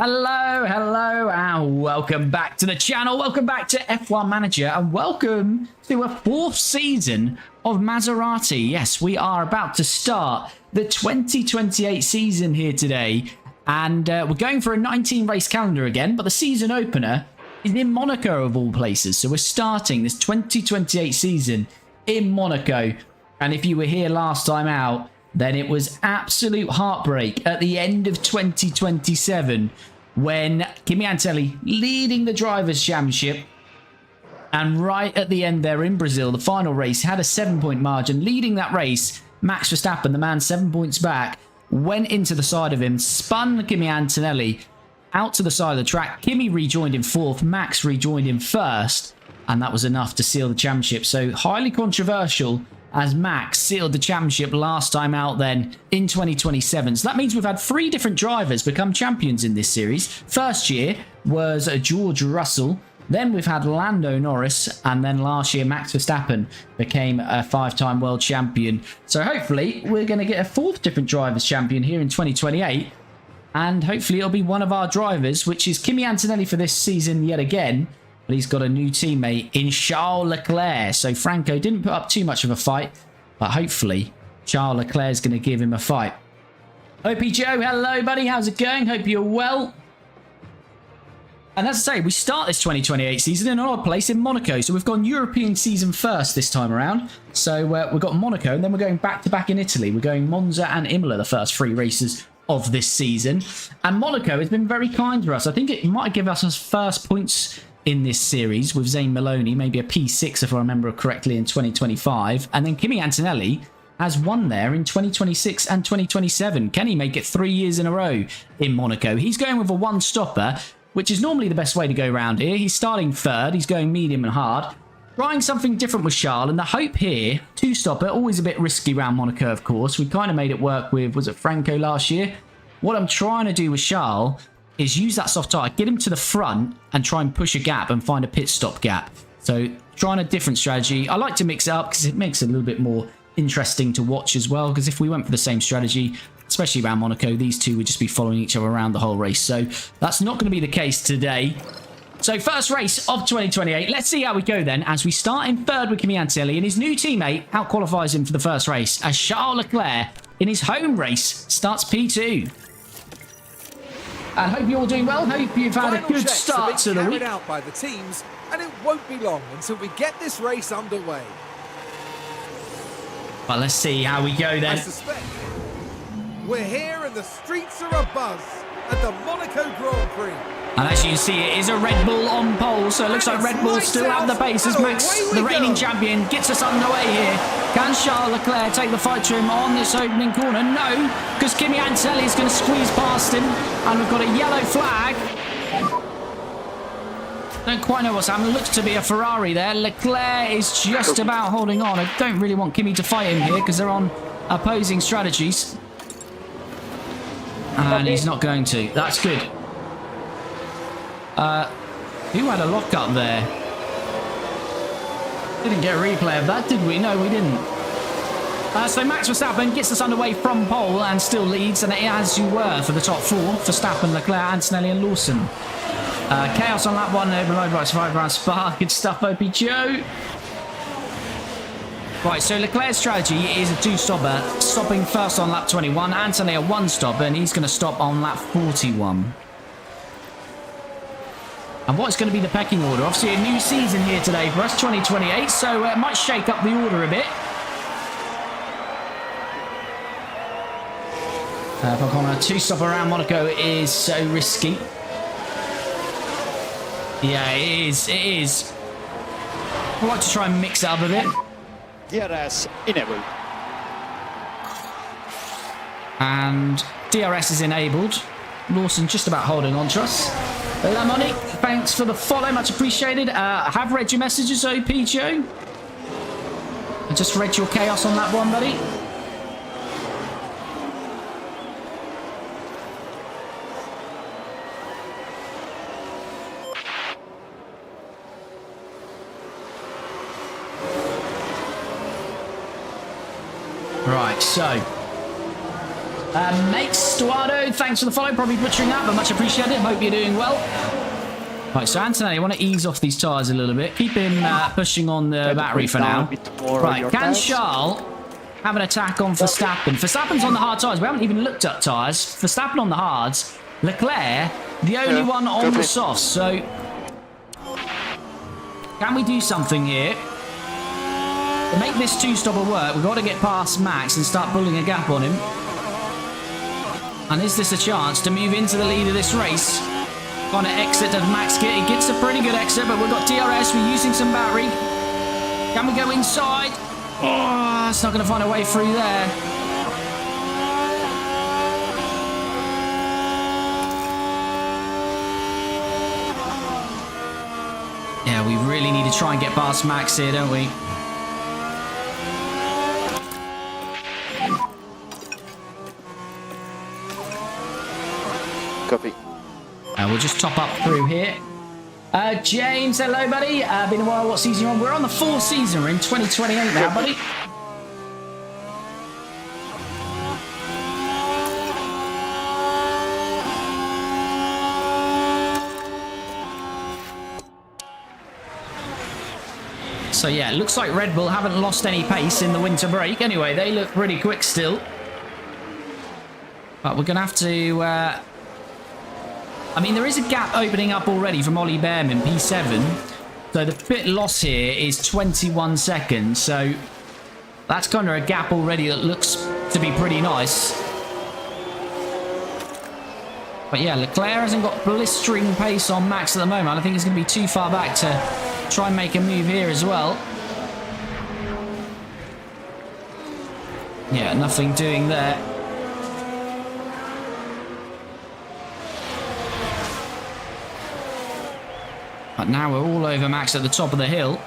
Hello, and welcome back to the channel. Welcome back to F1 Manager, and welcome to a 4th season of Maserati. Yes, we are about to start the 2028 season here today, and we're going for a 19-race calendar again, but the season opener is in Monaco of all places. So we're starting this 2028 season in Monaco, and if you were here last time out, then it was absolute heartbreak at the end of 2027 when Kimi Antonelli leading the Drivers' Championship, and right at the end there in Brazil, the final race, had a 7-point margin. Leading that race, Max Verstappen, the man 7 points back, went into the side of him, spun Kimi Antonelli out to the side of the track. Kimi rejoined in 4th, Max rejoined in 1st, and that was enough to seal the championship. So highly controversial, as Max sealed the championship last time out then in 2027. So that means we've had 3 different drivers become champions in this series. First year was George Russell, then we've had Lando Norris, and then last year Max Verstappen became a 5-time world champion. So hopefully we're going to get a 4th different drivers champion here in 2028, and hopefully it'll be one of our drivers, which is Kimi Antonelli for this season yet again. But he's got a new teammate in Charles Leclerc. So Franco didn't put up too much of a fight, but hopefully Charles Leclerc is going to give him a fight. OP Joe, hello buddy, how's it going? Hope you're well. And as I say, we start this 2028 season in an odd place in Monaco. So we've gone European season first this time around. So we've got Monaco, and then we're going back to back in Italy. We're going Monza and Imola, the first 3 races of this season. And Monaco has been very kind to us. I think it might give us first points in this series with Zane Maloney, maybe a P6 if I remember correctly, in 2025. And then Kimi Antonelli has won there in 2026 and 2027. Can he make it 3 years in a row in Monaco? He's going with a 1-stopper, which is normally the best way to go around here. He's starting 3rd. He's going medium and hard. Trying something different with Charles, and the hope here, 2-stopper, always a bit risky around Monaco, of course. We kind of made it work with, was it Franco last year? What I'm trying to do with Charles is use that soft tire, get him to the front and try and push a gap and find a pit stop gap. So trying a different strategy. I like to mix it up because it makes it a little bit more interesting to watch as well, because if we went for the same strategy, especially around Monaco, these two would just be following each other around the whole race. So that's not going to be the case today. So first race of 2028. Let's see how we go then, as we start in 3rd with Kimi Antonelli, and his new teammate out-qualifies him for the first race, as Charles Leclerc in his home race starts P2. And hope you're all doing well. Hope you've had a good start to the week. Out by the teams, and it won't be long until we get this race underway. Well, let's see how we go then. I suspect we're here and the streets are abuzz at the Monaco Grand Prix. And as you can see, it is a Red Bull on pole, so it looks like Red Bull still have the pace as Max, the reigning champion, gets us underway here. Can Charles Leclerc take the fight to him on this opening corner? No, because Kimi Antonelli is going to squeeze past him, and we've got a yellow flag. Don't quite know what's happening. Looks to be a Ferrari there. Leclerc is just about holding on. I don't really want Kimi to fight him here because they're on opposing strategies. And he's not going to. That's good. Who had a lock-up there? Didn't get a replay of that, did we? No, we didn't. So Max Verstappen gets us underway from pole and still leads, and as you were for the top 4, Verstappen, Leclerc, Antonelli and Lawson. Chaos on lap 1, below by 5 round Spa. Good stuff, OP Joe. Right, so Leclerc's strategy is a 2-stopper, stopping first on lap 21. Antonelli a 1-stopper, and he's going to stop on lap 41. And what's going to be the pecking order? Obviously, a new season here today for us, 2028, so it might shake up the order a bit. But a 2-stopper around Monaco is so risky. Yeah, it is. It is. I'd like to try and mix it up a bit. DRS enabled. And DRS is enabled. Lawson just about holding on to us. Lamonique, thanks for the follow, much appreciated. I have read your messages, OP Joe. I just read your chaos on that one, buddy. Right, so Makes Stuardo, thanks for the follow. Probably butchering that, but much appreciated. Hope you're doing well. Right, so Antonelli, I want to ease off these tyres a little bit. Keep him pushing on the battery for now. Right, can Charles have an attack on Verstappen? Verstappen's on the hard tyres. We haven't even looked up tyres. Verstappen on the hards. Leclerc, the only one on the softs. So, can we do something here? To make this two-stopper work, we've got to get past Max and start pulling a gap on him. And is this a chance to move into the lead of this race? On an exit of Max Kit. He gets a pretty good exit, but we've got DRS. We're using some battery. Can we go inside? Oh, it's not going to find a way through there. Yeah, we really need to try and get past Max here, don't we? Copy. We'll just top up through here. James, hello, buddy. Been a while. What season you're on? We're on the 4th season. We're in 2028 now, buddy. So, yeah, it looks like Red Bull haven't lost any pace in the winter break. Anyway, they look pretty quick still. But we're going to have to... I mean, there is a gap opening up already from Ollie Behrman, P7. So the pit loss here is 21 seconds. So that's kind of a gap already that looks to be pretty nice. But yeah, Leclerc hasn't got blistering pace on Max at the moment. I think he's going to be too far back to try and make a move here as well. Yeah, nothing doing there. But now we're all over Max at the top of the hill.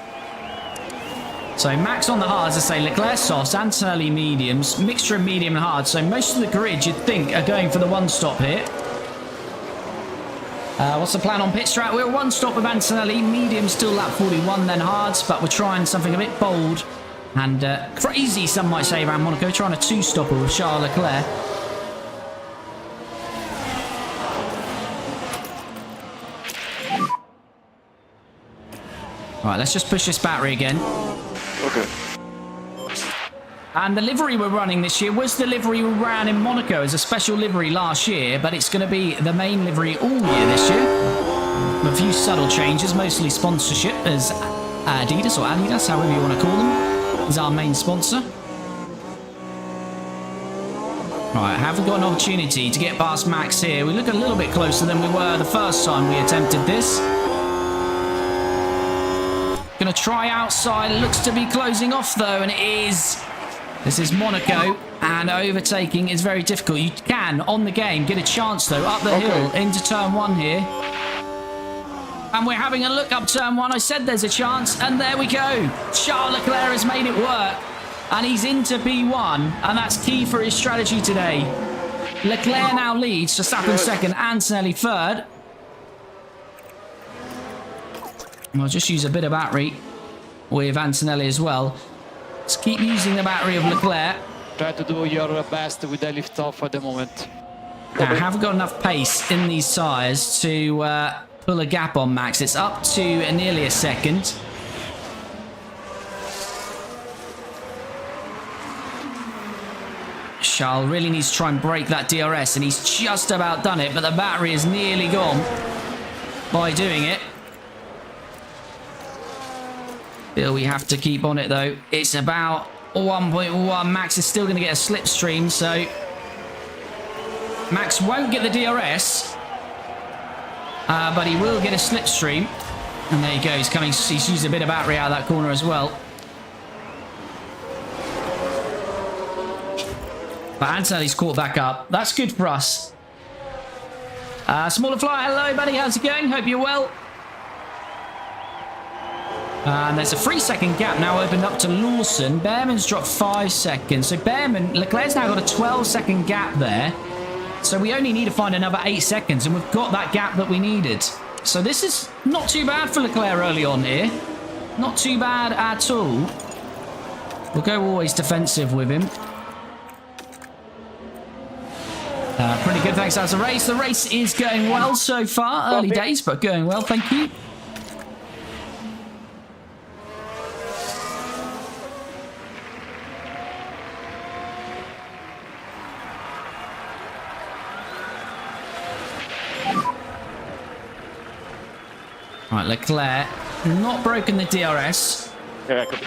So Max on the hards, I say Leclerc softs, Antonelli mediums, mixture of medium and hard. So most of the grid you'd think are going for the one stop here. What's the plan on pit strat? We're one stop with Antonelli, medium still lap 41, then hards, but we're trying something a bit bold and crazy, some might say, around Monaco, trying a two-stopper with Charles Leclerc. Right, let's just push this battery again. Okay. And the livery we're running this year was the livery we ran in Monaco as a special livery last year, but it's going to be the main livery all year this year. A few subtle changes, mostly sponsorship, as Adidas, or Adidas, however you want to call them, is our main sponsor. Right, have we got an opportunity to get past Max here? We look a little bit closer than we were the first time we attempted this. Going to try outside. It looks to be closing off, though, and it is. This is Monaco, and overtaking is very difficult. You can, on the game, get a chance, though, up the hill into turn 1 here. And we're having a look up turn 1. I said there's a chance, and there we go. Charles Leclerc has made it work, and he's into P1, and that's key for his strategy today. Leclerc now leads, Verstappen second, Antonelli third. I'll just use a bit of battery with Antonelli as well. Let's keep using the battery of Leclerc. Try to do your best with the lift off at the moment. Now, have we got enough pace in these tyres to pull a gap on Max? It's up to nearly a second. Charles really needs to try and break that DRS, and he's just about done it, but the battery is nearly gone by doing it. Still, we have to keep on it, though. It's about 1.1. Max is still going to get a slipstream, so Max won't get the DRS, but he will get a slipstream. And there you go. He's used a bit of battery out of that corner as well. But Antonelli's caught back up. That's good for us. Smaller Fly, hello, buddy. How's it going? Hope you're well. And there's a 3-second gap now opened up to Lawson. Behrman's dropped 5 seconds. So Leclerc's now got a 12-second gap there. So we only need to find another 8 seconds, and we've got that gap that we needed. So this is not too bad for Leclerc early on here. Not too bad at all. We'll go always defensive with him. Pretty good, thanks. That's the race. The race is going well so far. Early days, but going well, thank you. Right, Leclerc, not broken the DRS. Yeah, I could be.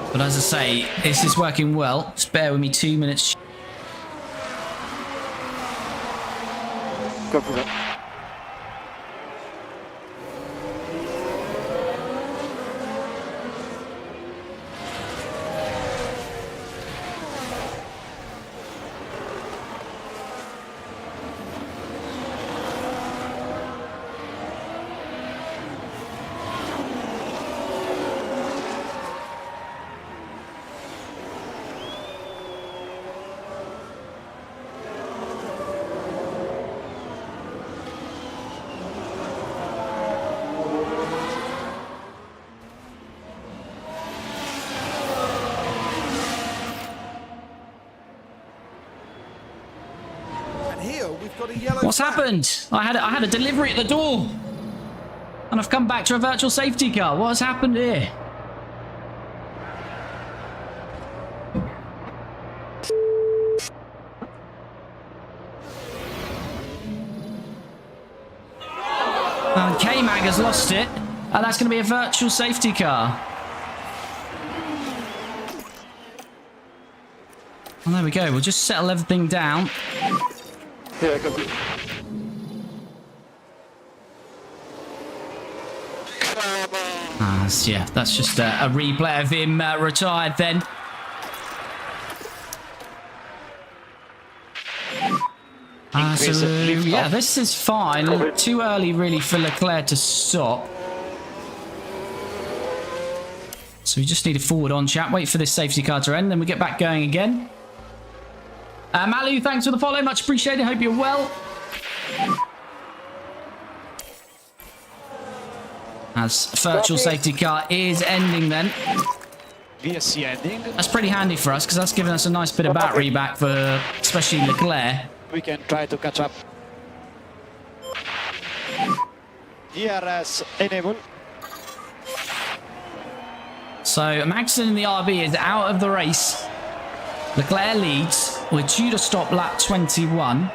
But as I say, this is working well. Just bear with me 2 minutes. Go for that. Here we've got a yellow What's flag. happened? I had a delivery at the door. And I've come back to a virtual safety car. What has happened here? And K-Mag has lost it. And that's going to be a virtual safety car. Well, there we go. We'll just settle everything down. Yeah, I could be. Yeah, that's just a replay of him retired then. Yeah, this is fine. Too early really for Leclerc to stop. So we just need a forward on chat. Wait for this safety car to end, then we get back going again. Malu, thanks for the follow. Much appreciated. Hope you're well. As virtual safety car is ending then. VSC ending. That's pretty handy for us because that's giving us a nice bit of battery back for especially Leclerc. We can try to catch up. DRS enable. So Magnussen in the RB is out of the race. Leclerc leads. We're due to stop lap 21.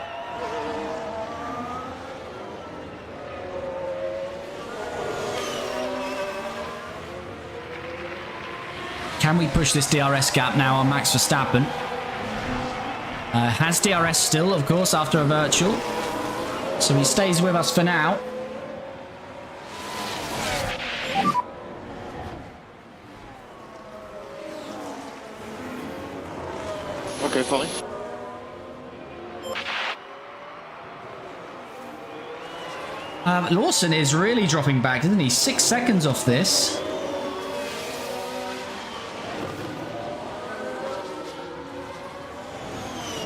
Can we push this DRS gap now on Max Verstappen? Has DRS still, of course, after a virtual. So he stays with us for now. Okay, fine. Lawson is really dropping back, isn't he? 6 seconds off this.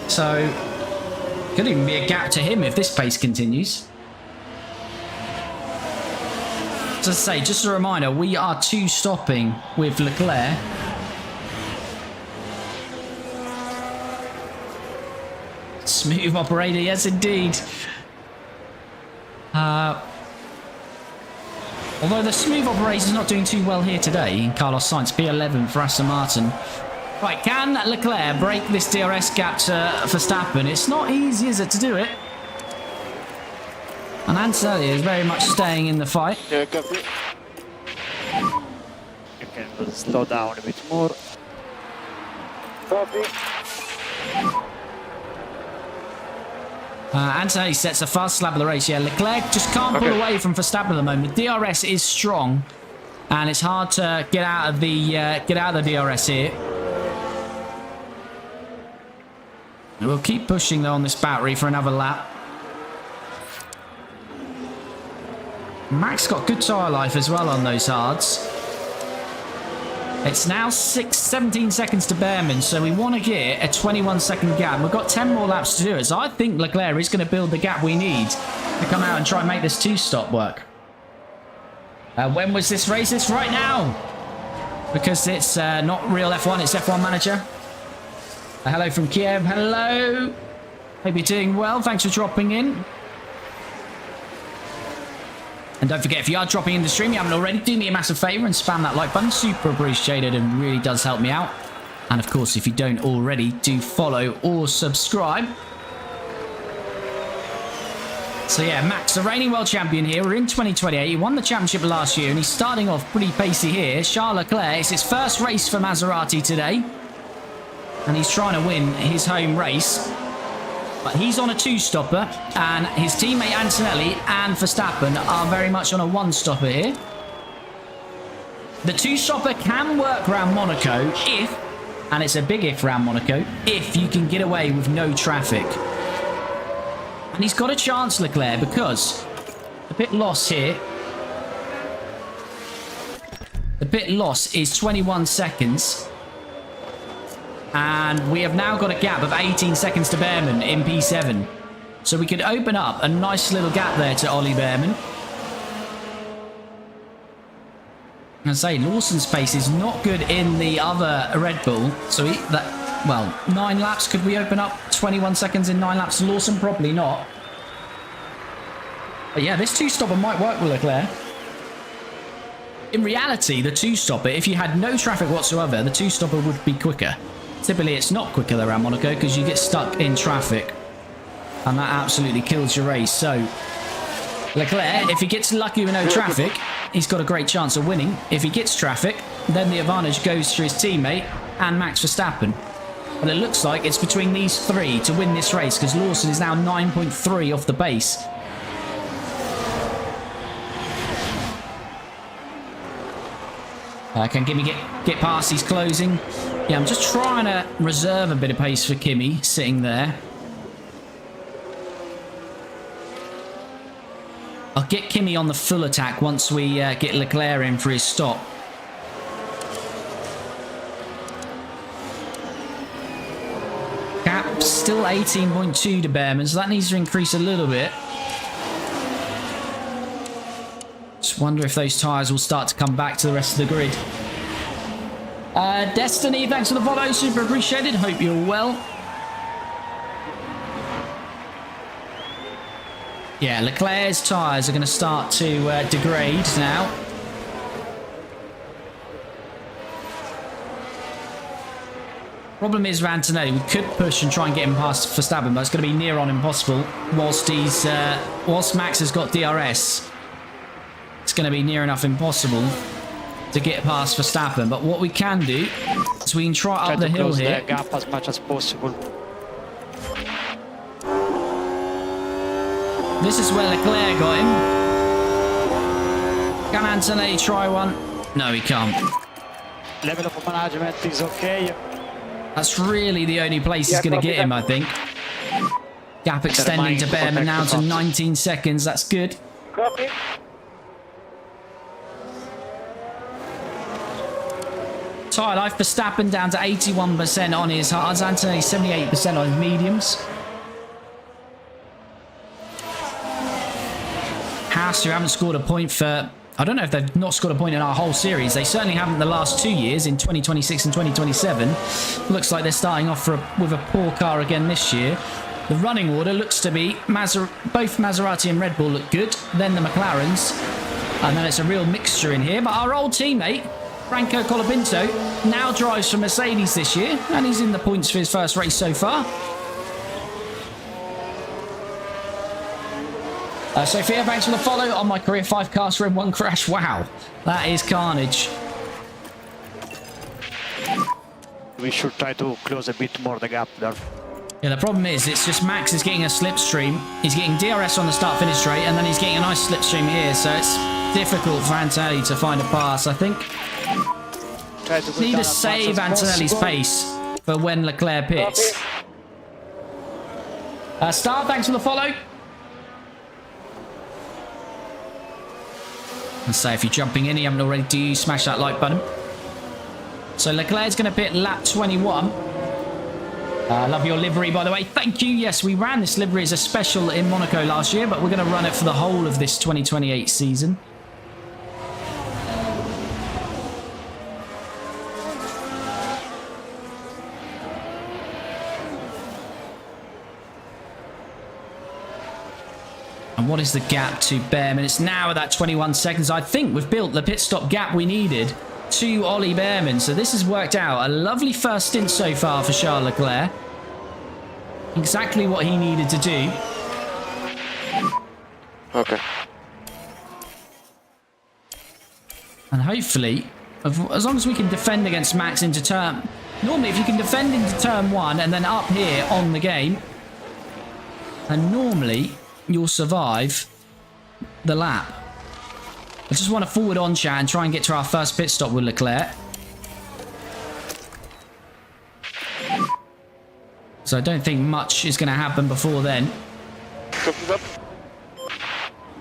So, could even be a gap to him if this pace continues. As I say, just a reminder, we are 2 stopping with Leclerc. Smooth operator, yes indeed. Although the smooth operator is not doing too well here today. Carlos Sainz, P11 for Aston Martin. Right, can Leclerc break this DRS gap to Verstappen? It's not easy, is it, to do it? And Antonelli is very much staying in the fight. Yeah, copy. You can slow down a bit more. Copy. Antonelli sets a fast slap of the race. Yeah, Leclerc just can't pull away from Verstappen at the moment. DRS is strong, and it's hard to get out of the DRS here. We'll keep pushing though on this battery for another lap. Max got good tyre life as well on those hards. It's now 17 seconds to Behrman, so we want to get a 21-second gap. We've got 10 more laps to do it, so I think Leclerc is going to build the gap we need to come out and try and make this 2-stop work. When was this race? It's right now. because it's not real F1, it's F1 Manager. Hello from Kiev. Hello. Hope you're doing well. Thanks for dropping in. And don't forget, if you are dropping in the stream, you haven't already, do me a massive favor and spam that like button. Super appreciated and really does help me out. And of course, if you don't already, do follow or subscribe. So yeah, Max, the reigning world champion here. We're in 2028. He won the championship last year and he's starting off pretty pacey here. Charles Leclerc, it's his first race for Maserati today. And he's trying to win his home race. But he's on a two-stopper and his teammate Antonelli and Verstappen are very much on a one-stopper here. The two-stopper can work around Monaco if, and it's a big if around Monaco, if you can get away with no traffic. And he's got a chance, Leclerc, because the pit loss here, the pit loss is 21 seconds. And we have now got a gap of 18 seconds to Behrman in P7. So we could open up a nice little gap there to Ollie Behrman. I say, Lawson's pace is not good in the other Red Bull. So well, 9 laps. Could we open up 21 seconds in 9 laps to Lawson? Probably not. But yeah, this two-stopper might work with Leclerc. In reality, the two-stopper, if you had no traffic whatsoever, the two-stopper would be quicker. Typically, it's not quicker around Monaco because you get stuck in traffic. And that absolutely kills your race. So, Leclerc, if he gets lucky with no traffic, he's got a great chance of winning. If he gets traffic, then the advantage goes to his teammate and Max Verstappen. But it looks like it's between these three to win this race because Lawson is now 9.3 off the base. Can Kimi get past? He's closing. Yeah, I'm just trying to reserve a bit of pace for Kimi sitting there. I'll get Kimi on the full attack once we get Leclerc in for his stop. Gap still 18.2 to Behrman, so that needs to increase a little bit. Just wonder if those tyres will start to come back to the rest of the grid. Destiny, thanks for the follow. Super appreciated. Hope you're well. Yeah, Leclerc's tyres are going to start to degrade now. Problem is with Antonelli, we could push and try and get him past Verstappen, but it's going to be near on impossible whilst Max has got DRS. It's going to be near enough impossible to get past Verstappen. But what we can do is we can try up the hill here. The gap as much as possible. This is where Leclerc got him. Can Antonelli try one? No, he can't. Level of management is okay. That's really the only place he's going to get him, I think. Gap extending to Behrman now to 19 seconds. That's good. Copy. Tyre life, Verstappen down to 81% on his hards. Antonelli 78% on his mediums. Haas, who haven't scored a point for... I don't know if they've not scored a point in our whole series. They certainly haven't the last 2 years in 2026 and 2027. Looks like they're starting off with a poor car again this year. The running order looks to be both Maserati and Red Bull look good. Then the McLarens. And then it's a real mixture in here. But our old teammate, Franco Colapinto, now drives for Mercedes this year. And he's in the points for his first race so far. Sophia, thanks for the follow. On my career, 5 cars in 1 crash. Wow, that is carnage. We should try to close a bit more the gap there. Yeah, the problem is, it's just Max is getting a slipstream. He's getting DRS on the start-finish straight, and then he's getting a nice slipstream here. So it's difficult for Antonelli to find a pass, I think. Need to save Antonelli's pace for when Leclerc pits. Star, thanks for the follow. And so if you're jumping in, you haven't already, do smash that like button. So Leclerc's going to pit lap 21. Love your livery, by the way. Thank you. Yes, we ran this livery as a special in Monaco last year, but we're going to run it for the whole of this 2028 season. And what is the gap to Behrman? It's now at that 21 seconds. I think we've built the pit stop gap we needed to Ollie Behrman. So this has worked out. A lovely first stint so far for Charles Leclerc. Exactly what he needed to do. Okay. And hopefully, as long as we can defend against Max into turn... Normally, if you can defend into turn 1 and then up here on the game, then normally you'll survive the lap. I just want to forward on chat and try and get to our first pit stop with Leclerc. So I don't think much is going to happen before then.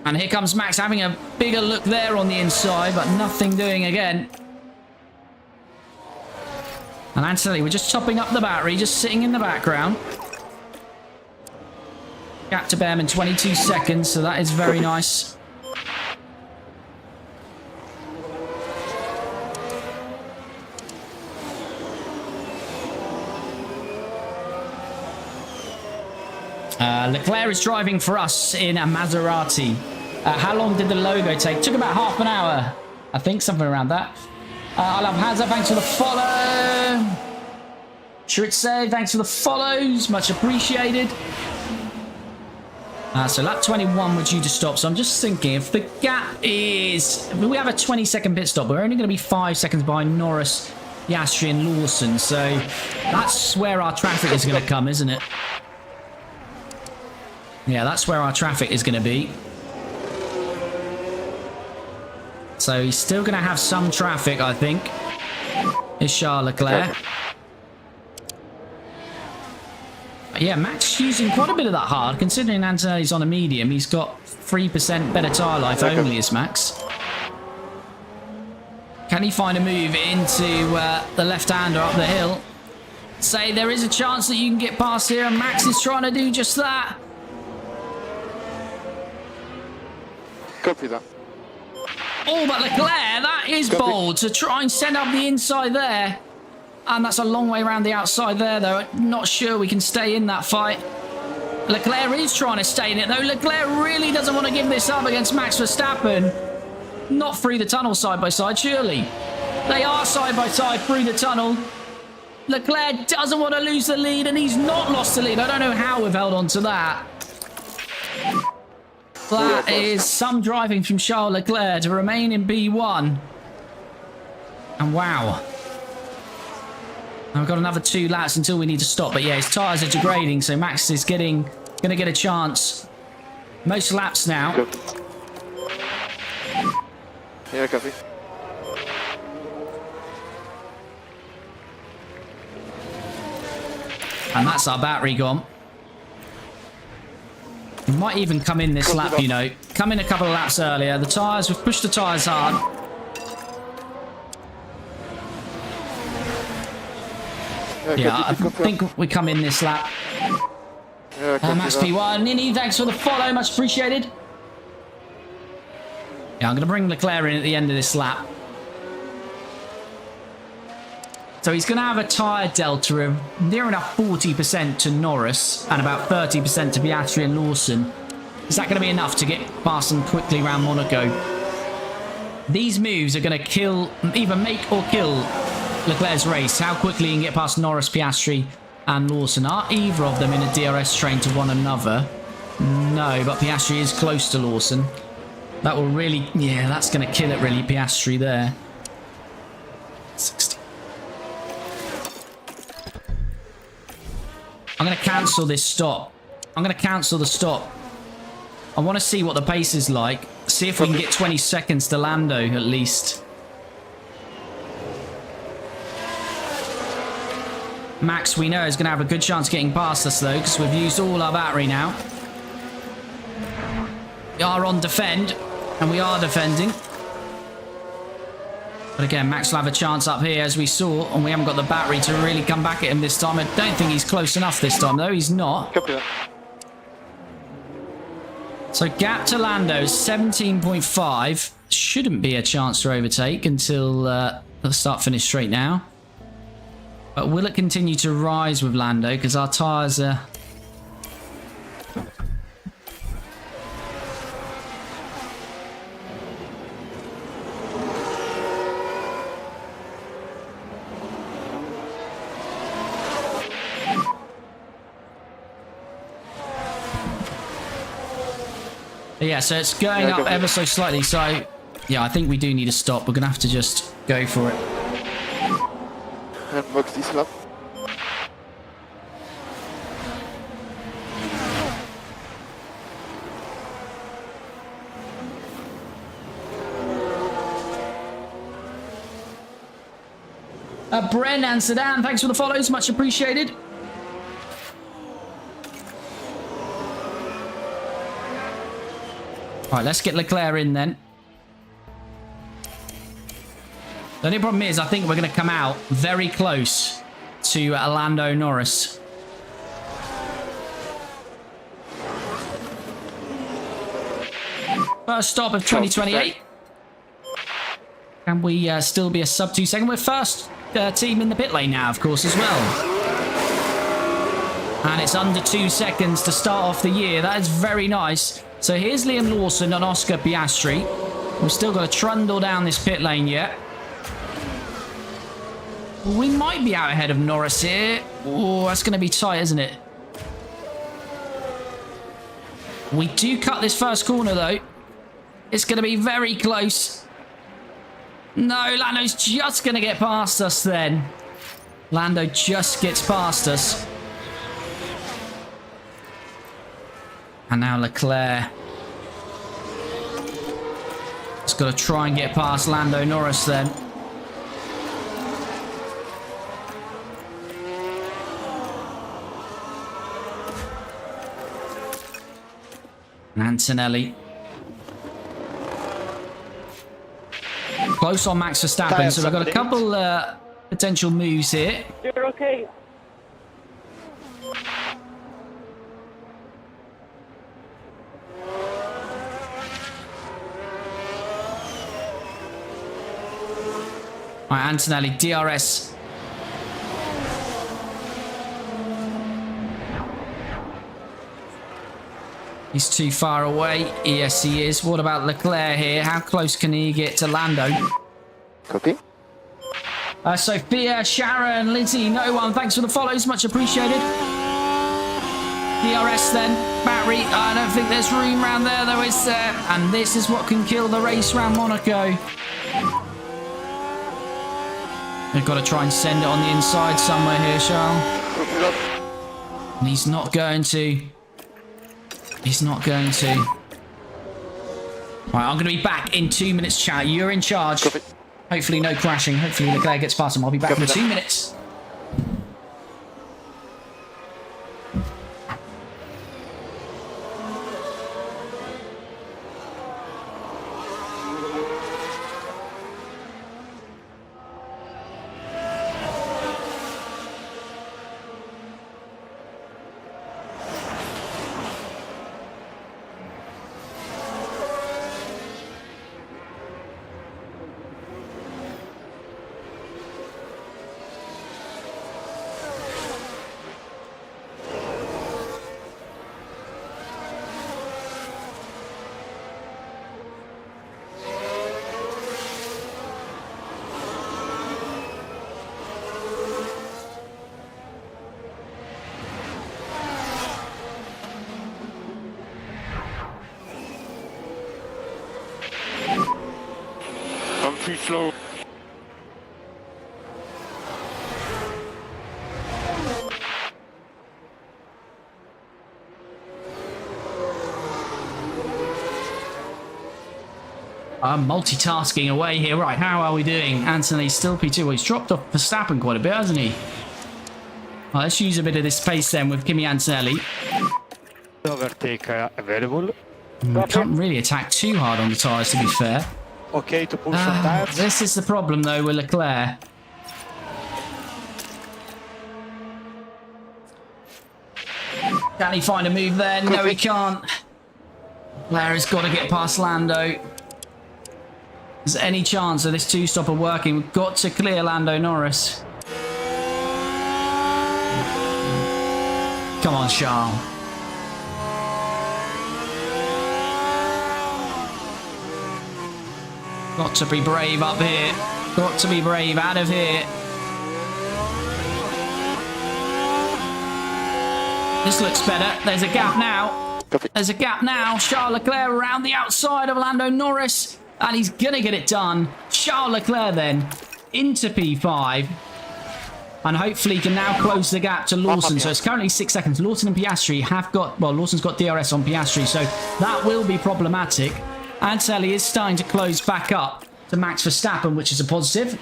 And here comes Max having a bigger look there on the inside, but nothing doing again. And Antonelli, we're just topping up the battery, just sitting in the background. Gap to Behrman, 22 seconds, so that is very nice. Leclerc is driving for us in a Maserati. How long did the logo take? Took about half an hour, I think, something around that. I love Hazard, thanks for the follow. Shritse, thanks for the follows, much appreciated. So lap 21 we're due to stop, so I'm just thinking if the gap is... If we have a 20-second pit stop, we're only going to be 5 seconds behind Norris, Piastri and Lawson, so that's where our traffic is going to come, isn't it? Yeah, that's where our traffic is going to be. So he's still going to have some traffic, I think. Is Charles Leclerc. Yeah, Max using quite a bit of that hard. Considering Antonelli's on a medium, he's got 3% better tyre life only as Max. Can he find a move into the left-hander up the hill? Say there is a chance that you can get past here, and Max is trying to do just that. Copy that. Oh, but Leclerc, that is bold to try and send up the inside there. And that's a long way around the outside there, though. Not sure we can stay in that fight. Leclerc is trying to stay in it, though. Leclerc really doesn't want to give this up against Max Verstappen. Not through the tunnel side by side, surely. They are side by side through the tunnel. Leclerc doesn't want to lose the lead, and he's not lost the lead. I don't know how we've held on to that. That is some driving from Charles Leclerc to remain in B1. And wow. And we've got another 2 laps until we need to stop. But yeah, his tyres are degrading, so Max is going to get a chance. Most laps now. Copy. Yeah, copy. And that's our battery gone. We might even come in this lap, you know. Come in a couple of laps earlier. The tyres, we've pushed the tyres hard. Yeah, I think we come in this lap. Max P1. Nini, thanks for the follow. Much appreciated. Yeah, I'm going to bring Leclerc in at the end of this lap. So he's going to have a tyre delta of near enough 40% to Norris and about 30% to Piastri and Lawson. Is that going to be enough to get past them quickly around Monaco? These moves are going to kill, either make or kill Leclerc's race. How quickly he can get past Norris, Piastri and Lawson. Are either of them in a DRS train to one another? No, but Piastri is close to Lawson. That will really, yeah, that's going to kill it really, Piastri there. 60. I'm going to cancel this stop. I'm going to cancel the stop. I want to see what the pace is like. See if we can get 20 seconds to Lando at least. Max, we know, is going to have a good chance of getting past us though, because we've used all our battery now. We are on defend, and we are defending. But again, Max will have a chance up here, as we saw, and we haven't got the battery to really come back at him this time. I don't think he's close enough this time, though. He's not. Copy that. So gap to Lando is 17.5. Shouldn't be a chance to overtake until the start-finish straight now. But will it continue to rise with Lando? Because our tyres are... But yeah, so it's going up ever so slightly. So, yeah, I think we do need to stop. We're going to have to just go for it. And box this lap. Bren and Sedan, thanks for the follows. Much appreciated. All right, let's get Leclerc in then. The only problem is I think we're going to come out very close to Lando Norris. First stop of 2028. Can we still be a sub 2 second? We're first team in the pit lane now, of course, as well. And it's under 2 seconds to start off the year. That is very nice. So here's Liam Lawson and Oscar Piastri. We've still got to trundle down this pit lane yet. We might be out ahead of Norris here. Oh, that's going to be tight, isn't it? We do cut this first corner, though. It's going to be very close. No, Lando's just going to get past us then. Lando just gets past us. And now Leclerc. Just got to try and get past Lando Norris then. And Antonelli. Close on Max Verstappen, so we've got a couple potential moves here. You're okay. Right, Antonelli, DRS. He's too far away. Yes, he is. What about Leclerc here? How close can he get to Lando? Copy. Sophia, Sharon, Lizzie, no one. Thanks for the follows. Much appreciated. DRS then. Battery. I don't think there's room around there, though, is there? And this is what can kill the race around Monaco. They've got to try and send it on the inside somewhere here, Charles. And he's not going to. He's not going to. Right, I'm going to be back in 2 minutes, chat. You're in charge. Copy. Hopefully no crashing. Hopefully Leclerc gets past him. I'll be back in 2 minutes. I'm too slow. I'm multitasking away here. Right, how are we doing? Anthony's still P2. Well, he's dropped off Verstappen quite a bit, hasn't he? Well, let's use a bit of this pace then with Kimi Antonelli. Overtake available. Can't really attack too hard on the tyres, to be fair. Okay to push some tires. This is the problem, though, with Leclerc. Can he find a move there? No, he can't. Leclerc has got to get past Lando. There's any chance of this two-stopper working? We've got to clear Lando Norris. Come on, Charles. Got to be brave up here. Got to be brave out of here. This looks better. There's a gap now. Copy. There's a gap now. Charles Leclerc around the outside of Lando Norris. And he's going to get it done. Charles Leclerc then into P5. And hopefully he can now close the gap to Lawson. So it's currently 6 seconds. Lawson and Piastri have got... Well, Lawson's got DRS on Piastri. So that will be problematic. Antonelli is starting to close back up to Max Verstappen, which is a positive.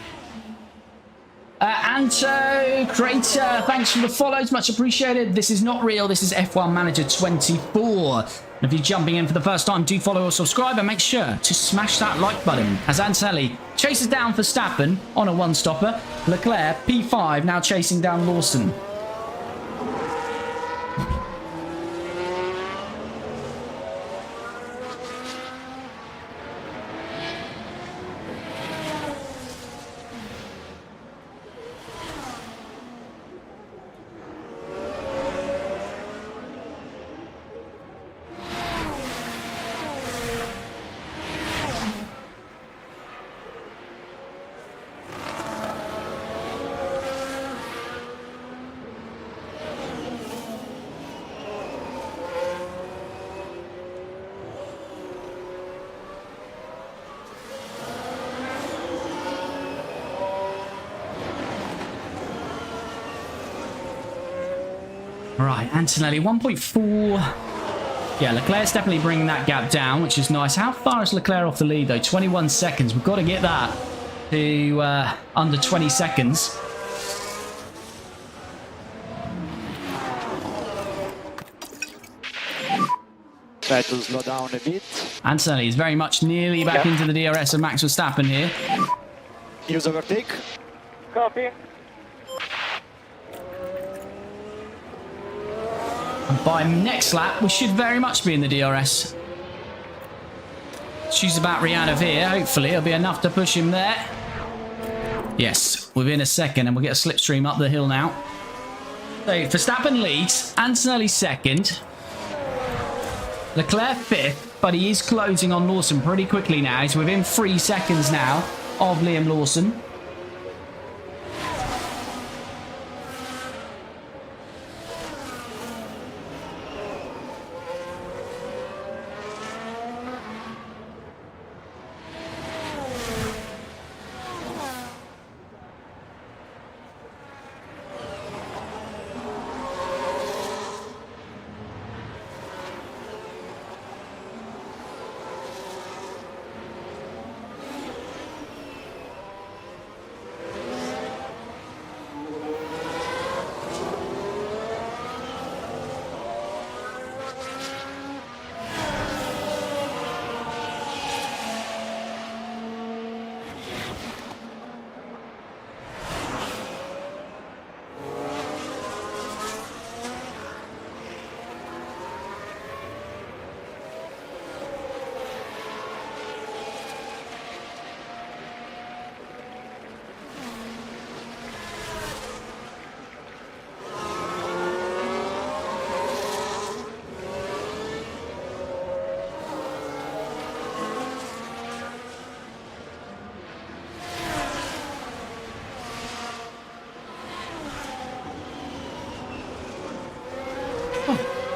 Anto, Crater, thanks for the follows. Much appreciated. This is not real. This is F1 Manager 24. And if you're jumping in for the first time, do follow or subscribe and make sure to smash that like button. As Antonelli chases down Verstappen on a one-stopper. Leclerc, P5, now chasing down Lawson. Right, Antonelli, 1.4. Yeah, Leclerc's definitely bringing that gap down, which is nice. How far is Leclerc off the lead, though? 21 seconds. We've got to get that to under 20 seconds. Try to slow down a bit. Antonelli is very much nearly back into the DRS of Max Verstappen here. Use overtake. Copy. And by next lap, we should very much be in the DRS. Choose the battery out of here. Hopefully, it'll be enough to push him there. Yes, within a second, and we'll get a slipstream up the hill now. So, Verstappen leads. Antonelli second. Leclerc fifth, but he is closing on Lawson pretty quickly now. He's within 3 seconds now of Liam Lawson.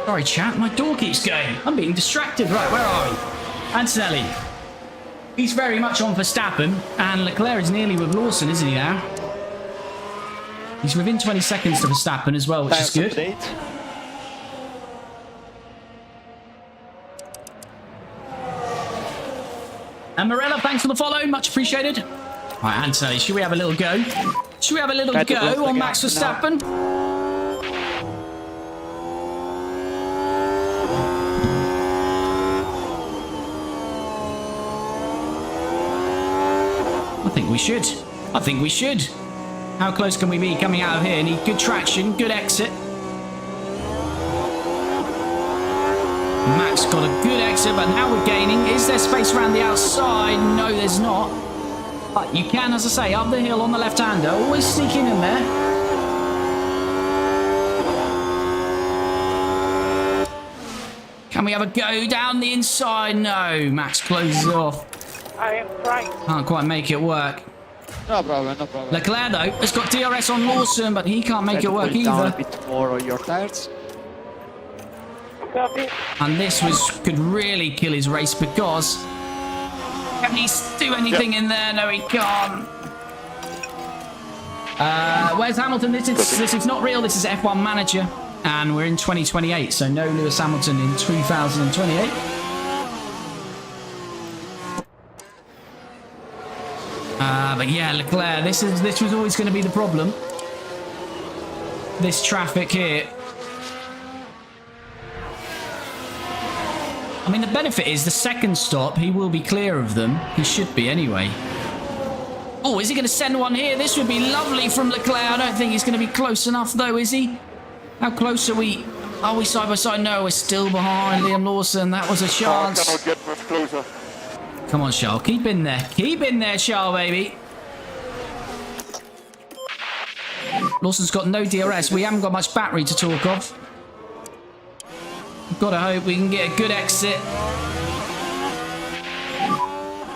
Sorry, chat, my door keeps going. I'm being distracted. Right, where are we? Antonelli. He's very much on Verstappen, and Leclerc is nearly with Lawson, isn't he now? He's within 20 seconds to Verstappen as well, which is good. Update. And Morella, thanks for the follow. Much appreciated. Right, Antonelli, should we have a little go? Should we have a little Try to close go the on gap Max now. Verstappen? I think we should. I think we should. How close can we be coming out of here? Need good traction, good exit. Max got a good exit, but now we're gaining. Is there space around the outside? No, there's not. But you can, as I say, up the hill on the left-hander. Always sneaking in there. Can we have a go down the inside? No, Max closes it off. I am trying. Can't quite make it work. No problem, no problem. Leclerc, though, has got DRS on Lawson, but he can't make Try it to work pull down a either. bit more on your tires. Copy. And this could really kill his race because can he do anything in there? No, he can't. Where's Hamilton? This is not real. This is F1 Manager, and we're in 2028, so no Lewis Hamilton in 2028. But yeah, Leclerc. This was always going to be the problem. This traffic here. I mean, the benefit is the second stop, he will be clear of them. He should be anyway. Oh, is he going to send one here? This would be lovely from Leclerc. I don't think he's going to be close enough, though, is he? How close are we? Are we side by side? No, we're still behind Liam Lawson. That was a chance. Cannot get much closer. Come on, Charles. Keep in there. Keep in there, Charles, baby. Lawson's got no DRS. We haven't got much battery to talk of. Got to hope we can get a good exit.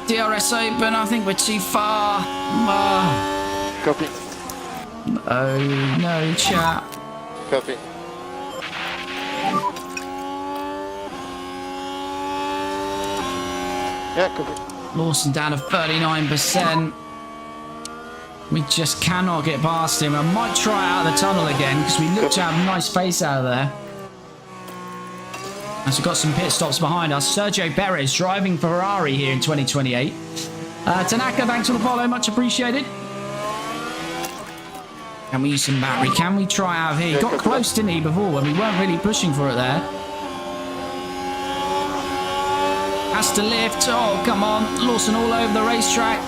DRS open. I think we're too far. Copy. Oh, no, chat. Copy. Yeah, copy. Lawson down to 39%. We just cannot get past him. I might try out of the tunnel again because we look to have nice space out of there. As we've got some pit stops behind us. Sergio Perez driving Ferrari here in 2028. Tanaka, thanks for the follow. Much appreciated. Can we use some battery? Can we try out of here? He got close, didn't he, before when we weren't really pushing for it there. Has to lift. Oh, come on. Lawson all over the racetrack.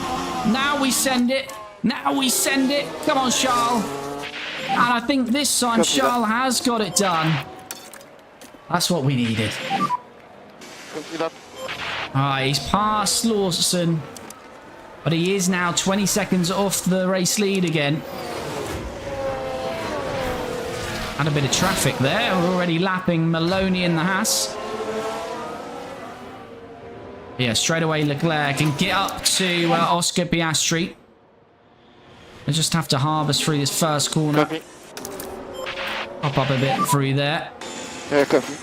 Now we send it. Now we send it. Come on, Charles. And I think this time Charles has got it done. That's what we needed. Alright, he's past Lawson. But he is now 20 seconds off the race lead again. Had a bit of traffic there. We're already lapping Maloney in the Haas. Yeah, straight away Leclerc can get up to Oscar Piastri. They just have to harvest through this first corner. Copy. Pop up a bit through there. Yeah, copy.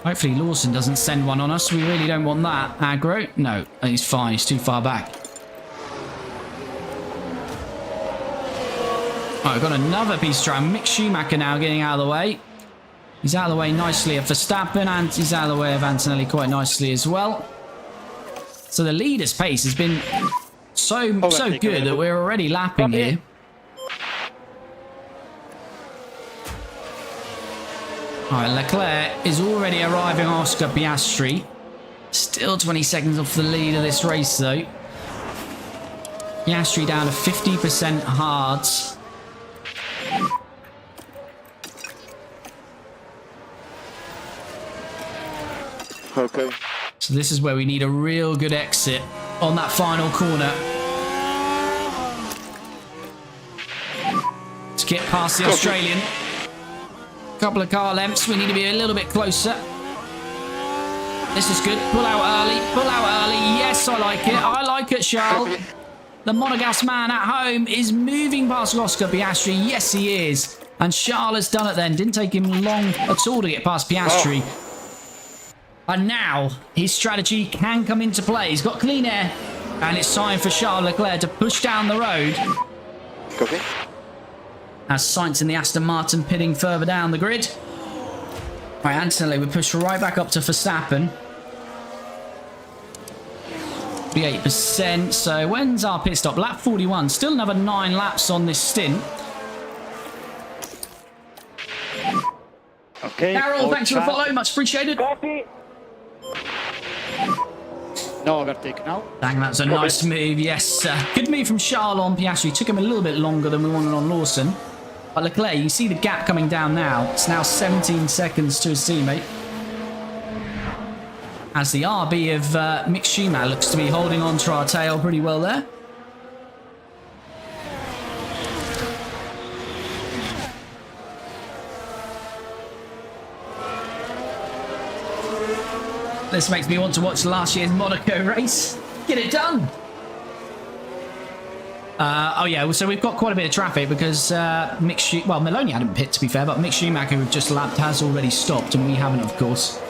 Hopefully Lawson doesn't send one on us. We really don't want that. Aggro? No, he's fine. He's too far back. Alright, we've got another piece of track. Mick Schumacher now getting out of the way. He's out of the way nicely of Verstappen, and he's out of the way of Antonelli quite nicely as well. So the leader's pace has been so good that we're already lapping here. Alright, Leclerc is already arriving on Oscar Piastri. Still 20 seconds off the lead of this race, though. Piastri down to 50% hards. Okay. So this is where we need a real good exit on that final corner. To get past the Australian. Couple of car lengths. We need to be a little bit closer. This is good. Pull out early. Pull out early. Yes, I like it. I like it, Charles. The Monegasque man at home is moving past Oscar Piastri. Yes, he is. And Charles has done it then. Didn't take him long at all to get past Piastri. Oh. And now his strategy can come into play. He's got clean air. And it's time for Charles Leclerc to push down the road. Copy. As Sainz in the Aston Martin pitting further down the grid. Right, Antonelli, we push right back up to Verstappen. 38%. So when's our pit stop? Lap 41. Still another 9 laps on this stint. Okay. Carol, thanks for the follow. Much appreciated. Copy. No overtake now. Dang, that's a nice move. Yes, good move from Charles on Piastri. Took him a little bit longer than we wanted on Lawson. But Leclerc, you see the gap coming down now. It's now 17 seconds to his teammate. As the RB of Mick Schumacher looks to be holding on to our tail pretty well there. This makes me want to watch last year's Monaco race. Get it done. Oh yeah, so we've got quite a bit of traffic because Maloney hadn't pit to be fair, but Mick Schumacher, who just lapped, has already stopped, and we haven't, of course.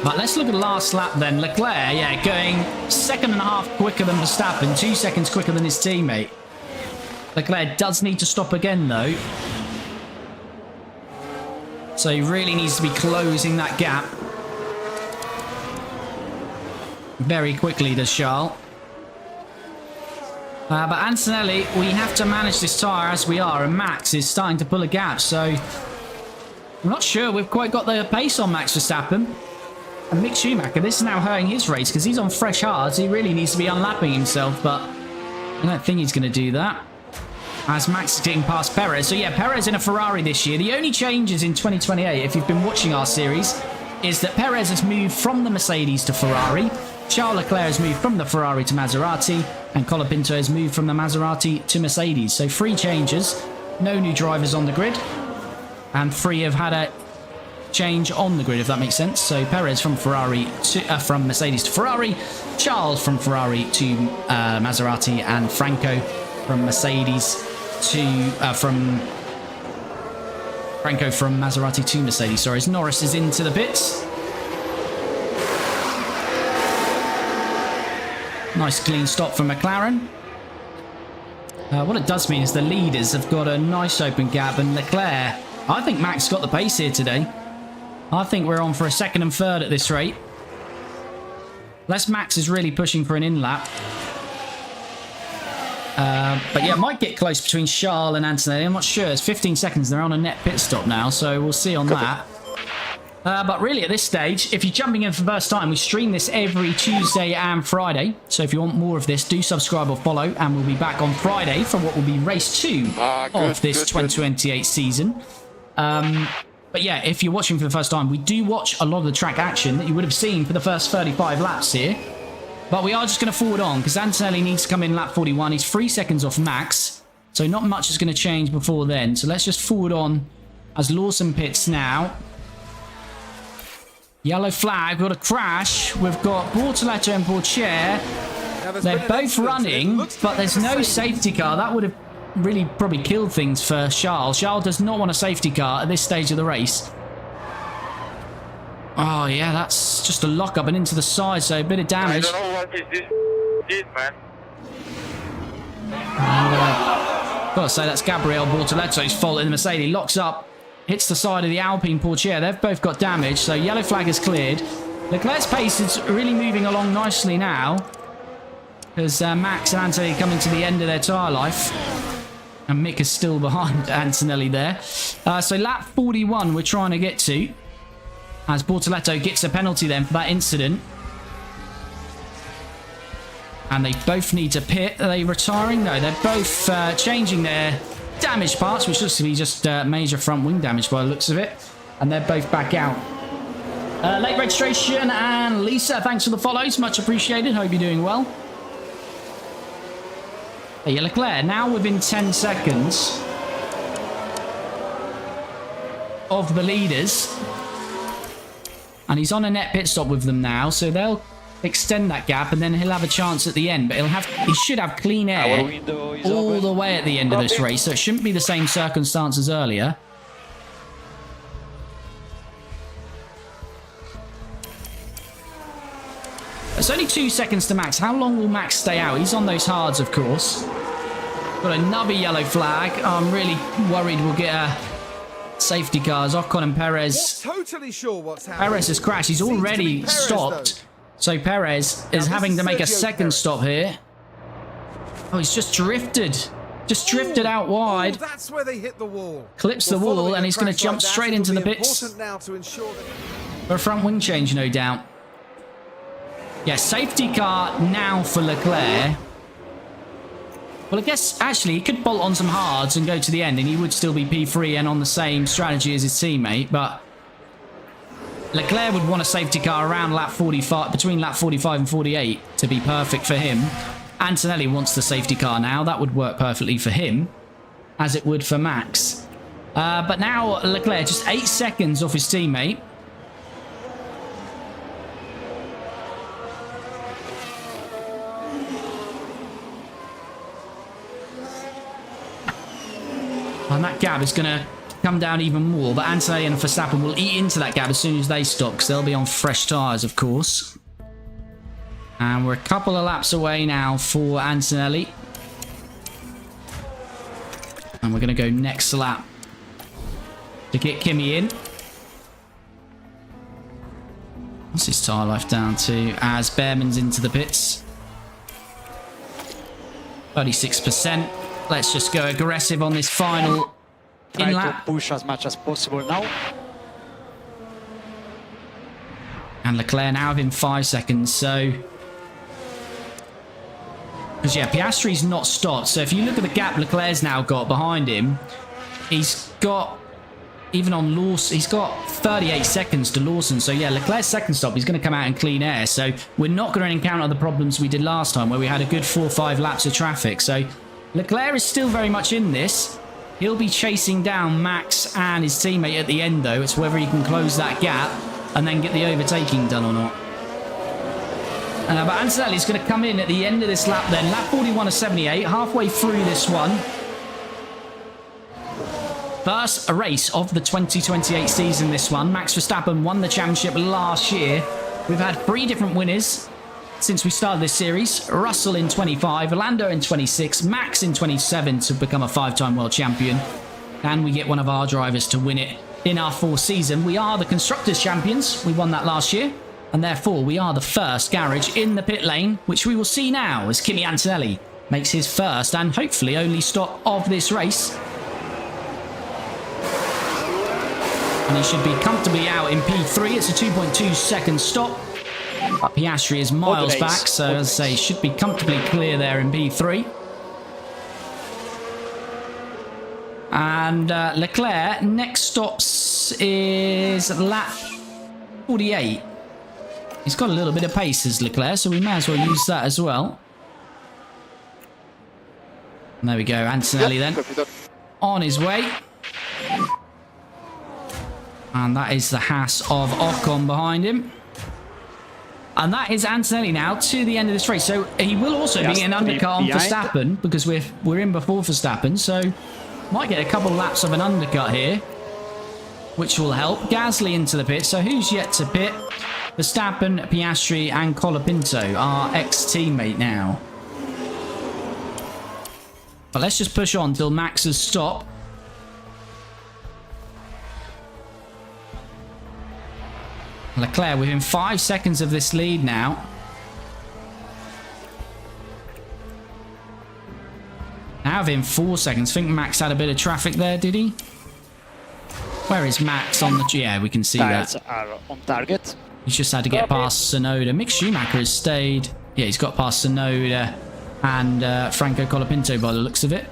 But let's look at the last lap then. Leclerc, yeah, going 2.5 quicker than Verstappen, 2 seconds quicker than his teammate. Leclerc does need to stop again though. So he really needs to be closing that gap very quickly, does Charles. But Antonelli, we have to manage this tyre as we are, and Max is starting to pull a gap, so I'm not sure we've quite got the pace on Max Verstappen. And Mick Schumacher, this is now hurting his race because he's on fresh hards. He really needs to be unlapping himself, but I don't think he's going to do that. As Max is getting past Perez. So yeah, Perez in a Ferrari this year. The only changes in 2028, if you've been watching our series, is that Perez has moved from the Mercedes to Ferrari. Charles Leclerc has moved from the Ferrari to Maserati, and Colapinto has moved from the Maserati to Mercedes. So 3 changes, no new drivers on the grid, and 3 have had a change on the grid, if that makes sense. So Perez from from Mercedes to Ferrari, Charles from Ferrari to Maserati, and Franco from Mercedes to from Maserati to Mercedes. Sorry, as Norris is into the pits. Nice clean stop for McLaren. What it does mean is the leaders have got a nice open gap, and Leclerc, I think Max got the pace here today. I think we're on for a 2nd and 3rd at this rate. Unless Max is really pushing for an in-lap. But yeah, it might get close between Charles and Antonelli. I'm not sure. It's 15 seconds. They're on a net pit stop now, so we'll see on that. But really, at this stage, if you're jumping in for the first time, we stream this every Tuesday and Friday. So if you want more of this, do subscribe or follow, and we'll be back on Friday for what will be race 2 of this 2028 season. But yeah, if you're watching for the first time, we do watch a lot of the track action that you would have seen for the first 35 laps here. But we are just going to forward on because Antonelli needs to come in lap 41. He's 3 seconds off Max, so not much is going to change before then. So let's just forward on as Lawson pits now. Yellow flag, we've got a crash. We've got Bortoleto and Pourchaire. They're both running, but there's no safety car. That would have really probably killed things for Charles. Charles does not want a safety car at this stage of the race. Oh yeah, that's just a lock up and into the side, so a bit of damage. I don't know what is this man. Gotta say, that's Gabriel Bortoletto's fault in the Mercedes. Locks up, hits the side of the Alpine Pourchaire. They've both got damage, so yellow flag is cleared. Leclerc's pace is really moving along nicely now, because Max and Antonelli coming to the end of their tyre life. And Mick is still behind Antonelli there. So lap 41 we're trying to get to, as Bortoleto gets a penalty then for that incident. And they both need to pit. Are they retiring? No, they're both changing their damage parts, which looks to be just major front wing damage by the looks of it. And they're both back out. Late registration, and Lisa, thanks for the follows. Much appreciated. Hope you're doing well. Hey, Leclerc now within 10 seconds of the leaders. And he's on a net pit stop with them now, so they'll extend that gap, and then he'll have a chance at the end. But he should have clean air all the way at the end of this race, so it shouldn't be the same circumstances earlier. It's only 2 seconds to Max. How long will Max stay out? He's on those hards, of course. Got another yellow flag. I'm really worried we'll get a safety cars. Ocon and Perez. Not totally sure what's happening. Perez has crashed. He's already stopped. So Perez is having to make a second stop here. Oh, he's just drifted. Just drifted out wide. Oh, that's where they hit the wall. Clips the wall, and he's going to jump straight into the pits. For a front wing change, no doubt. Yeah, safety car now for Leclerc. Well, I guess, actually, he could bolt on some hards and go to the end, and he would still be P3 and on the same strategy as his teammate, but Leclerc would want a safety car around lap 45, between lap 45 and 48 to be perfect for him. Antonelli wants the safety car now. That would work perfectly for him, as it would for Max. But now Leclerc just 8 seconds off his teammate. And that gap is going to come down even more. But Antonelli and Verstappen will eat into that gap as soon as they stop, because they'll be on fresh tyres, of course. And we're a couple of laps away now for Antonelli. And we're going to go next lap to get Kimi in. What's his tyre life down to as Behrman's into the pits? 36%. Let's just go aggressive on this final Try in-lap. to push as much as possible now. And Leclerc now within 5 seconds, so... Because, yeah, Piastri's not stopped. So if you look at the gap Leclerc's now got behind him, he's got, even on Lawson, he's got 38 seconds to Lawson. So, yeah, Leclerc's second stop, he's going to come out in clean air. So we're not going to encounter the problems we did last time, where we had a good 4 or 5 laps of traffic. So Leclerc is still very much in this. He'll be chasing down Max and his teammate at the end, though. It's whether he can close that gap and then get the overtaking done or not. But Antonelli's going to come in at the end of this lap then. Lap 41 of 78, halfway through this one. First race of the 2028 season, this one. Max Verstappen won the championship last year. We've had 3 different winners since we started this series. Russell in 25, Lando in 26, Max in 27 to become a 5-time world champion. And we get one of our drivers to win it in our 4th season. We are the Constructors Champions. We won that last year. And therefore, we are the first garage in the pit lane, which we will see now as Kimi Antonelli makes his first and hopefully only stop of this race. And he should be comfortably out in P3. It's a 2.2 second stop. But Piastri is miles back, so as I say, should be comfortably clear there in P3. And Leclerc, next stops is lap 48. He's got a little bit of pace as Leclerc, so we may as well use that as well. And there we go, Antonelli then on his way. And that is the Haas of Ocon behind him. And that is Antonelli now to the end of this race. So he will also be an undercut on Verstappen, because we're in before Verstappen. So might get a couple laps of an undercut here, which will help. Gasly into the pit. So who's yet to pit? Verstappen, Piastri and Colapinto, our ex-teammate now. But let's just push on till Max's stop. Leclerc within 5 seconds of this lead now. Now within 4 seconds. I think Max had a bit of traffic there, did he? Where is Max on the... Yeah, we can see that. Are on target. He's just had to get past Tsunoda. Mick Schumacher has stayed. Yeah, he's got past Tsunoda and Franco Colapinto by the looks of it.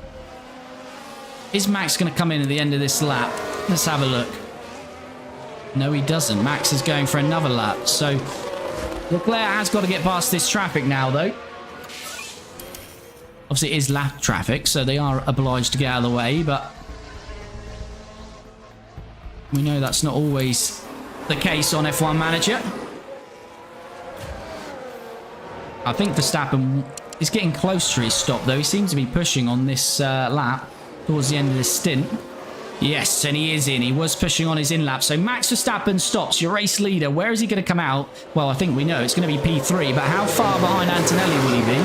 Is Max going to come in at the end of this lap? Let's have a look. No, he doesn't. Max is going for another lap. So Leclerc has got to get past this traffic now, though. Obviously, it is lap traffic, so they are obliged to get out of the way, but we know that's not always the case on F1 Manager. I think Verstappen is getting close to his stop, though. He seems to be pushing on this lap towards the end of this stint. Yes, and he is in. He was pushing on his in-lap. So Max Verstappen stops, your race leader. Where is he going to come out? Well, I think we know it's going to be P3, but how far behind Antonelli will he be?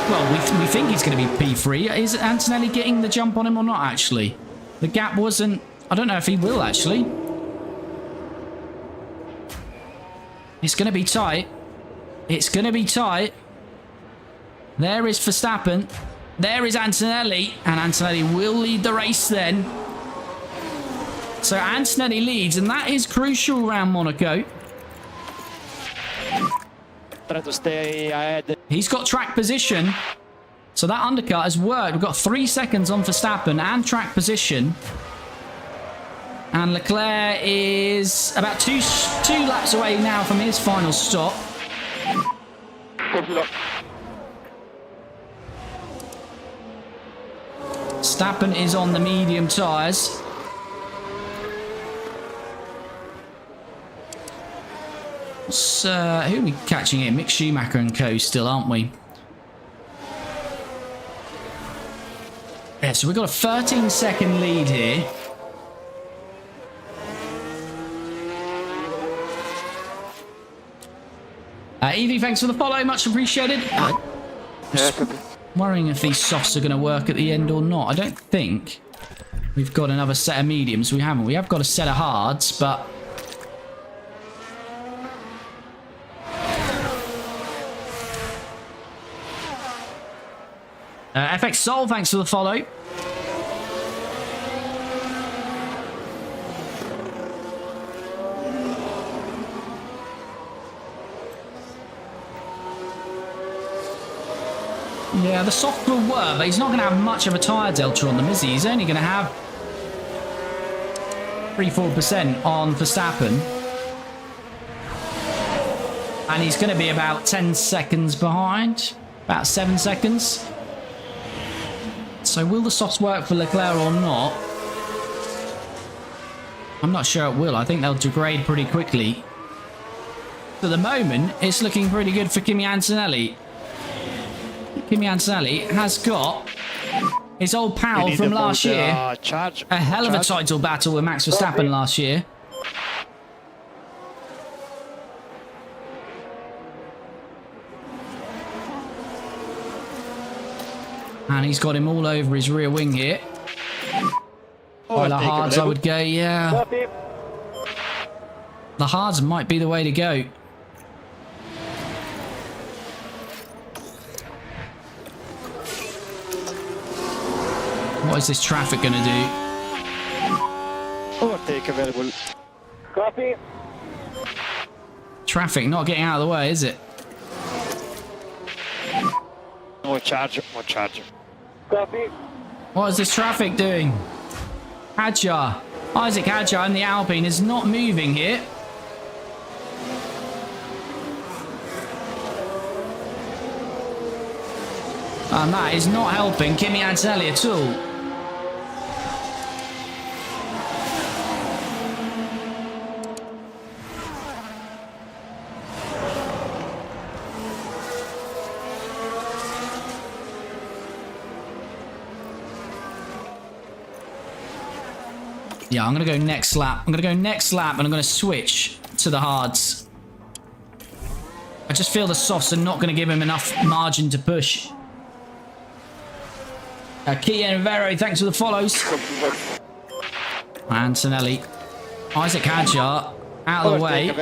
Well, we think he's going to be P3. Is Antonelli getting the jump on him or not, actually? The gap wasn't... I don't know if he will, actually. It's going to be tight. It's going to be tight. There is Verstappen. There is Antonelli. And Antonelli will lead the race then. So Antonelli leads, and that is crucial around Monaco. Try to stay ahead. He's got track position. So that undercut has worked. We've got 3 seconds on Verstappen and track position. And Leclerc is about two laps away now from his final stop. Verstappen is on the medium tyres. Who are we catching here? Mick Schumacher and co still, aren't we? Yeah, so we've got a 13-second lead here. Evie, thanks for the follow. Much appreciated. Yeah, copy. Worrying if these softs are going to work at the end or not. I don't think we've got another set of mediums. We haven't. We have got a set of hards, but... FX Soul, thanks for the follow. Yeah, the soft will work, but he's not going to have much of a tyre delta on them, is he? He's only going to have 3-4% on Verstappen. And he's going to be about 10 seconds behind. About 7 seconds. So will the softs work for Leclerc or not? I'm not sure it will. I think they'll degrade pretty quickly. At the moment, it's looking pretty good for Kimi Antonelli. Kimi Antonelli has got his old pal from last year. A hell of a title battle with Max Verstappen last year. And he's got him all over his rear wing here. By the hards, I would go, yeah. The hards might be the way to go. What is this traffic going to do? Overtake available. Copy. Traffic not getting out of the way, is it? No charge, no charge. Copy. What is this traffic doing? Hadjar. Isaac Hadjar in the Alpine is not moving here. And that is not helping Kimi Antonelli at all. Yeah, I'm going to go next lap. I'm going to go next lap and I'm going to switch to the hards. I just feel the softs are not going to give him enough margin to push. Kian Vero, thanks for the follows. Antonelli. Isaac Hadjar out of the way.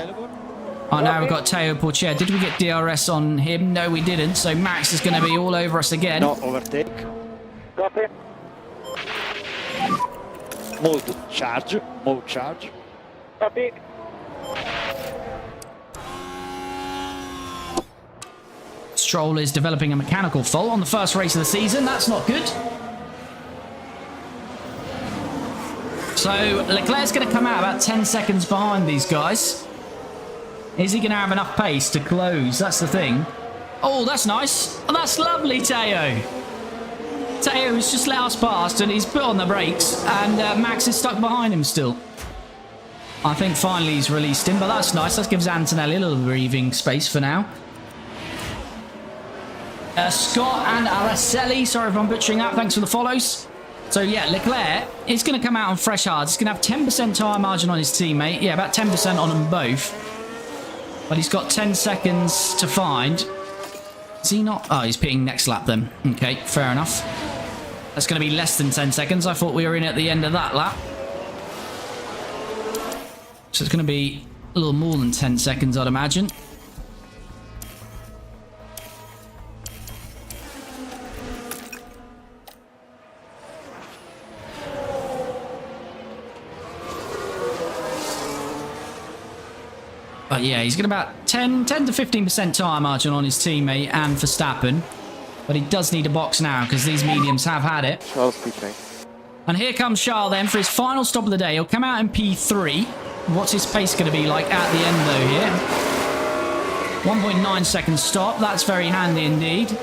Oh, now we've got Teo Porcher. Did we get DRS on him? No, we didn't. So Max is going to be all over us again. No overtake. Copy. Mode charge. Mode charge. Copy. Stroll is developing a mechanical fault on the first race of the season. That's not good. So Leclerc's going to come out about 10 seconds behind these guys. Is he going to have enough pace to close? That's the thing. Oh, that's nice. Oh, that's lovely, Teo. Teo has just let us past and he's put on the brakes and Max is stuck behind him still. I think finally he's released him, but that's nice. That gives Antonelli a little breathing space for now. Scott and Araceli, sorry if I'm butchering that. Thanks for the follows. So yeah, Leclerc is going to come out on fresh hards. He's going to have 10% tyre margin on his teammate. Yeah, about 10% on them both. But he's got 10 seconds to find. Is he not? Oh, he's pitting next lap then. Okay, fair enough. That's going to be less than 10 seconds. I thought we were in at the end of that lap. So it's going to be a little more than 10 seconds, I'd imagine. But yeah, he's got about 10 to 15% tyre margin on his teammate and Verstappen. But he does need a box now because these mediums have had it. Charles Leclerc. And here comes Charles then for his final stop of the day. He'll come out in P3. What's his pace going to be like at the end though here? 1.9 second stop. That's very handy indeed.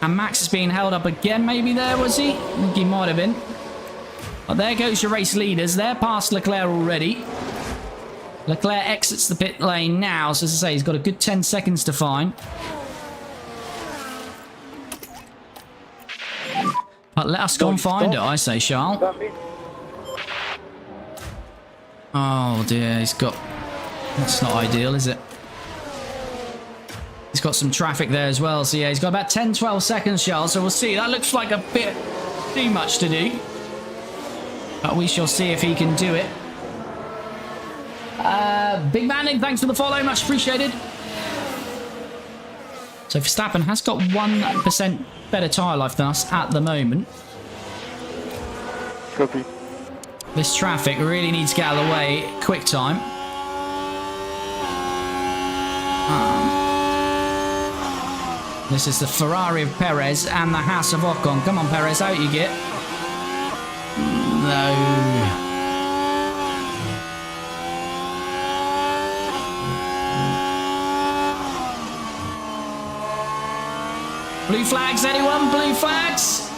And Max is being held up again maybe there, was he? I think he might have been. But there goes your race leaders. They're past Leclerc already. Leclerc exits the pit lane now, so as I say, he's got a good 10 seconds to find. But Let us go and find it, I say, Charles. Copy. Oh dear, he's got... That's not ideal, is it? He's got some traffic there as well. So yeah, he's got about 10-12 seconds, Charles. So we'll see. That looks like a bit too much to do. But we shall see if he can do it. Big Manning, thanks for the follow. Much appreciated. So Verstappen has got 1% better tyre life than us at the moment. Copy. This traffic really needs to get out of the way quick time. This is the Ferrari of Perez and the Haas of Ocon. Come on, Perez, out you get. No. Blue flags, anyone? Blue flags?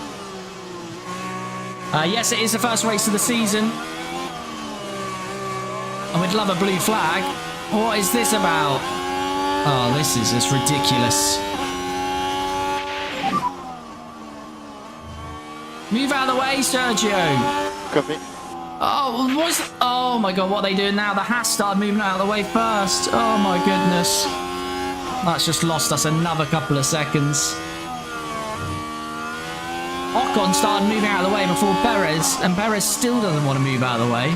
Yes, it is the first race of the season. And we'd love a blue flag. What is this about? Oh, this is just ridiculous. Move out of the way, Sergio. Copy. Oh, what's... Oh my god, what are they doing now? The Haas started moving out of the way first. Oh my goodness. That's just lost us another couple of seconds. Ocon started moving out of the way before Perez, and Perez still doesn't want to move out of the way.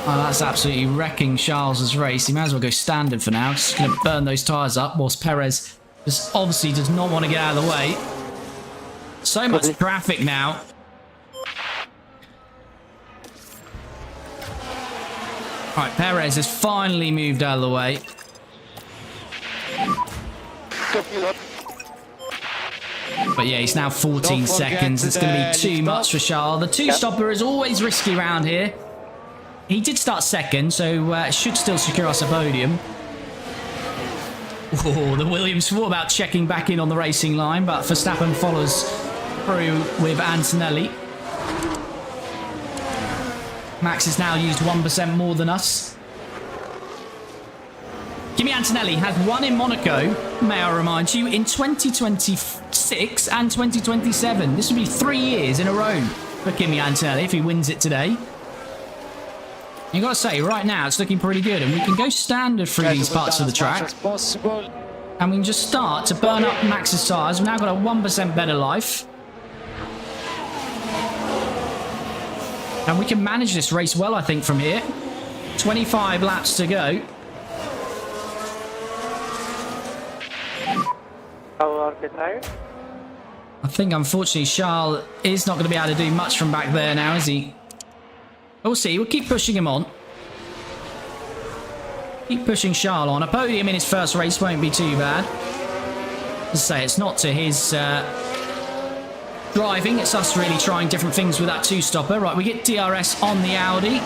Oh, that's absolutely wrecking Charles's race. He might as well go standard for now. Just going to burn those tyres up, whilst Perez just obviously does not want to get out of the way. So much traffic now. Right, Perez has finally moved out of the way. But yeah, he's now 14 seconds. It's going to be too much for Charles. The two-stopper is always risky around here. He did start second, so should still secure us a podium. Oh, the Williams thought about checking back in on the racing line, but Verstappen follows through with Antonelli. Max has now used 1% more than us. Kimi Antonelli has won in Monaco, may I remind you, in 2026 and 2027. This will be 3 years in a row for Kimi Antonelli if he wins it today. You got to say, right now it's looking pretty good, and we can go standard through these parts of the track. And we can just start to burn up Max's tyres. We've now got a 1% better life. And we can manage this race well, I think, from here. 25 laps to go. I think, unfortunately, Charles is not going to be able to do much from back there now, is he? We'll see. We'll keep pushing him on. Keep pushing Charles on. A podium in his first race won't be too bad. As I say, it's not to his driving. It's us really trying different things with that two-stopper. Right, we get DRS on the Audi.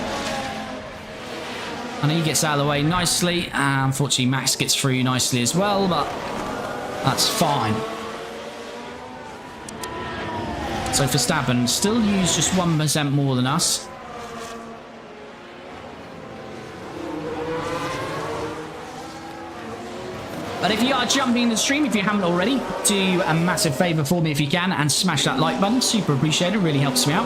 And he gets out of the way nicely. Unfortunately, Max gets through nicely as well, but that's fine. So Verstappen still used just 1% more than us. But if you are jumping in the stream, if you haven't already, do a massive favour for me if you can and smash that like button. Super appreciated. Really helps me out.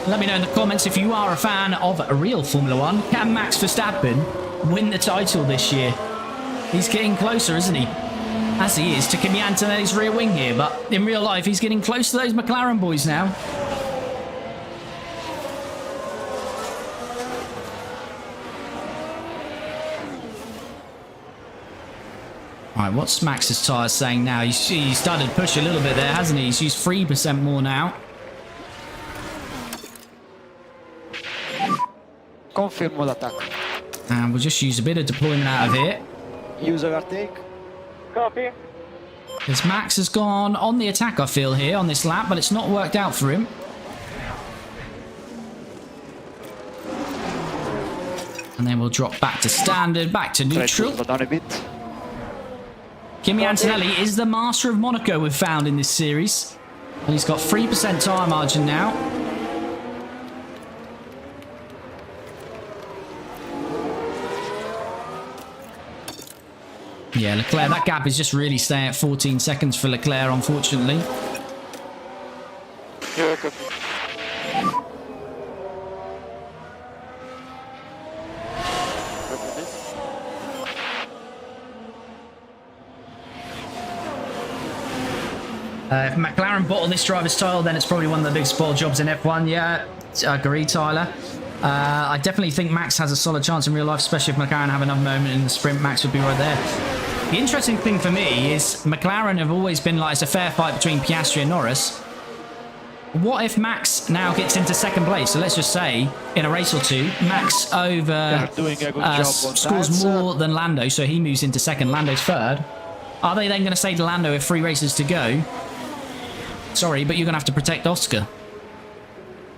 Let me know in the comments if you are a fan of a real Formula 1. Can Max Verstappen win the title this year? He's getting closer, isn't he? As he is to Kimi Antonelli's rear wing here. But in real life, he's getting close to those McLaren boys now. Right, what's Max's tyres saying now? He's started to push a little bit there, hasn't he? He's used 3% more now. Confirmo l'attack. And we'll just use a bit of deployment out of here. Use overtake. Copy. Because Max has gone on the attack, I feel, here on this lap, but it's not worked out for him. And then we'll drop back to standard, back to neutral. Try to slow down a bit. Kimi Antonelli is the master of Monaco we've found in this series. And he's got 3% tyre margin now. Yeah, Leclerc, that gap is just really staying at 14 seconds for Leclerc, unfortunately. Yeah, copy. If McLaren bottle this driver's title, then it's probably one of the big spoil jobs in F1. Yeah, I agree, Tyler. I definitely think Max has a solid chance in real life, especially if McLaren have another moment in the sprint. Max would be right there. The interesting thing for me is McLaren have always been like it's a fair fight between Piastri and Norris. What if Max now gets into second place? So let's just say in a race or two, Max Doing a good job on scores that. more than Lando, so he moves into second. Lando's third. Are they then going to say to Lando with 3 races to go, sorry, but you're going to have to protect Oscar?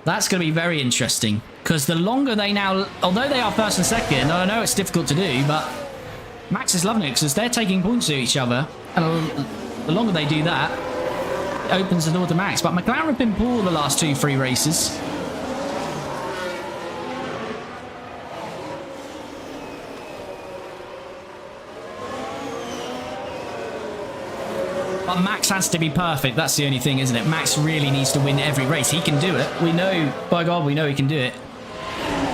That's going to be very interesting, because the longer they now, although they are first and second, I know it's difficult to do, but Max is loving it because they're taking points to each other, and the longer they do that, it opens the door to Max. But McLaren have been poor the last 2-3 races. But Max has to be perfect. That's the only thing, isn't it? Max really needs to win every race. He can do it. We know, by God, we know he can do it.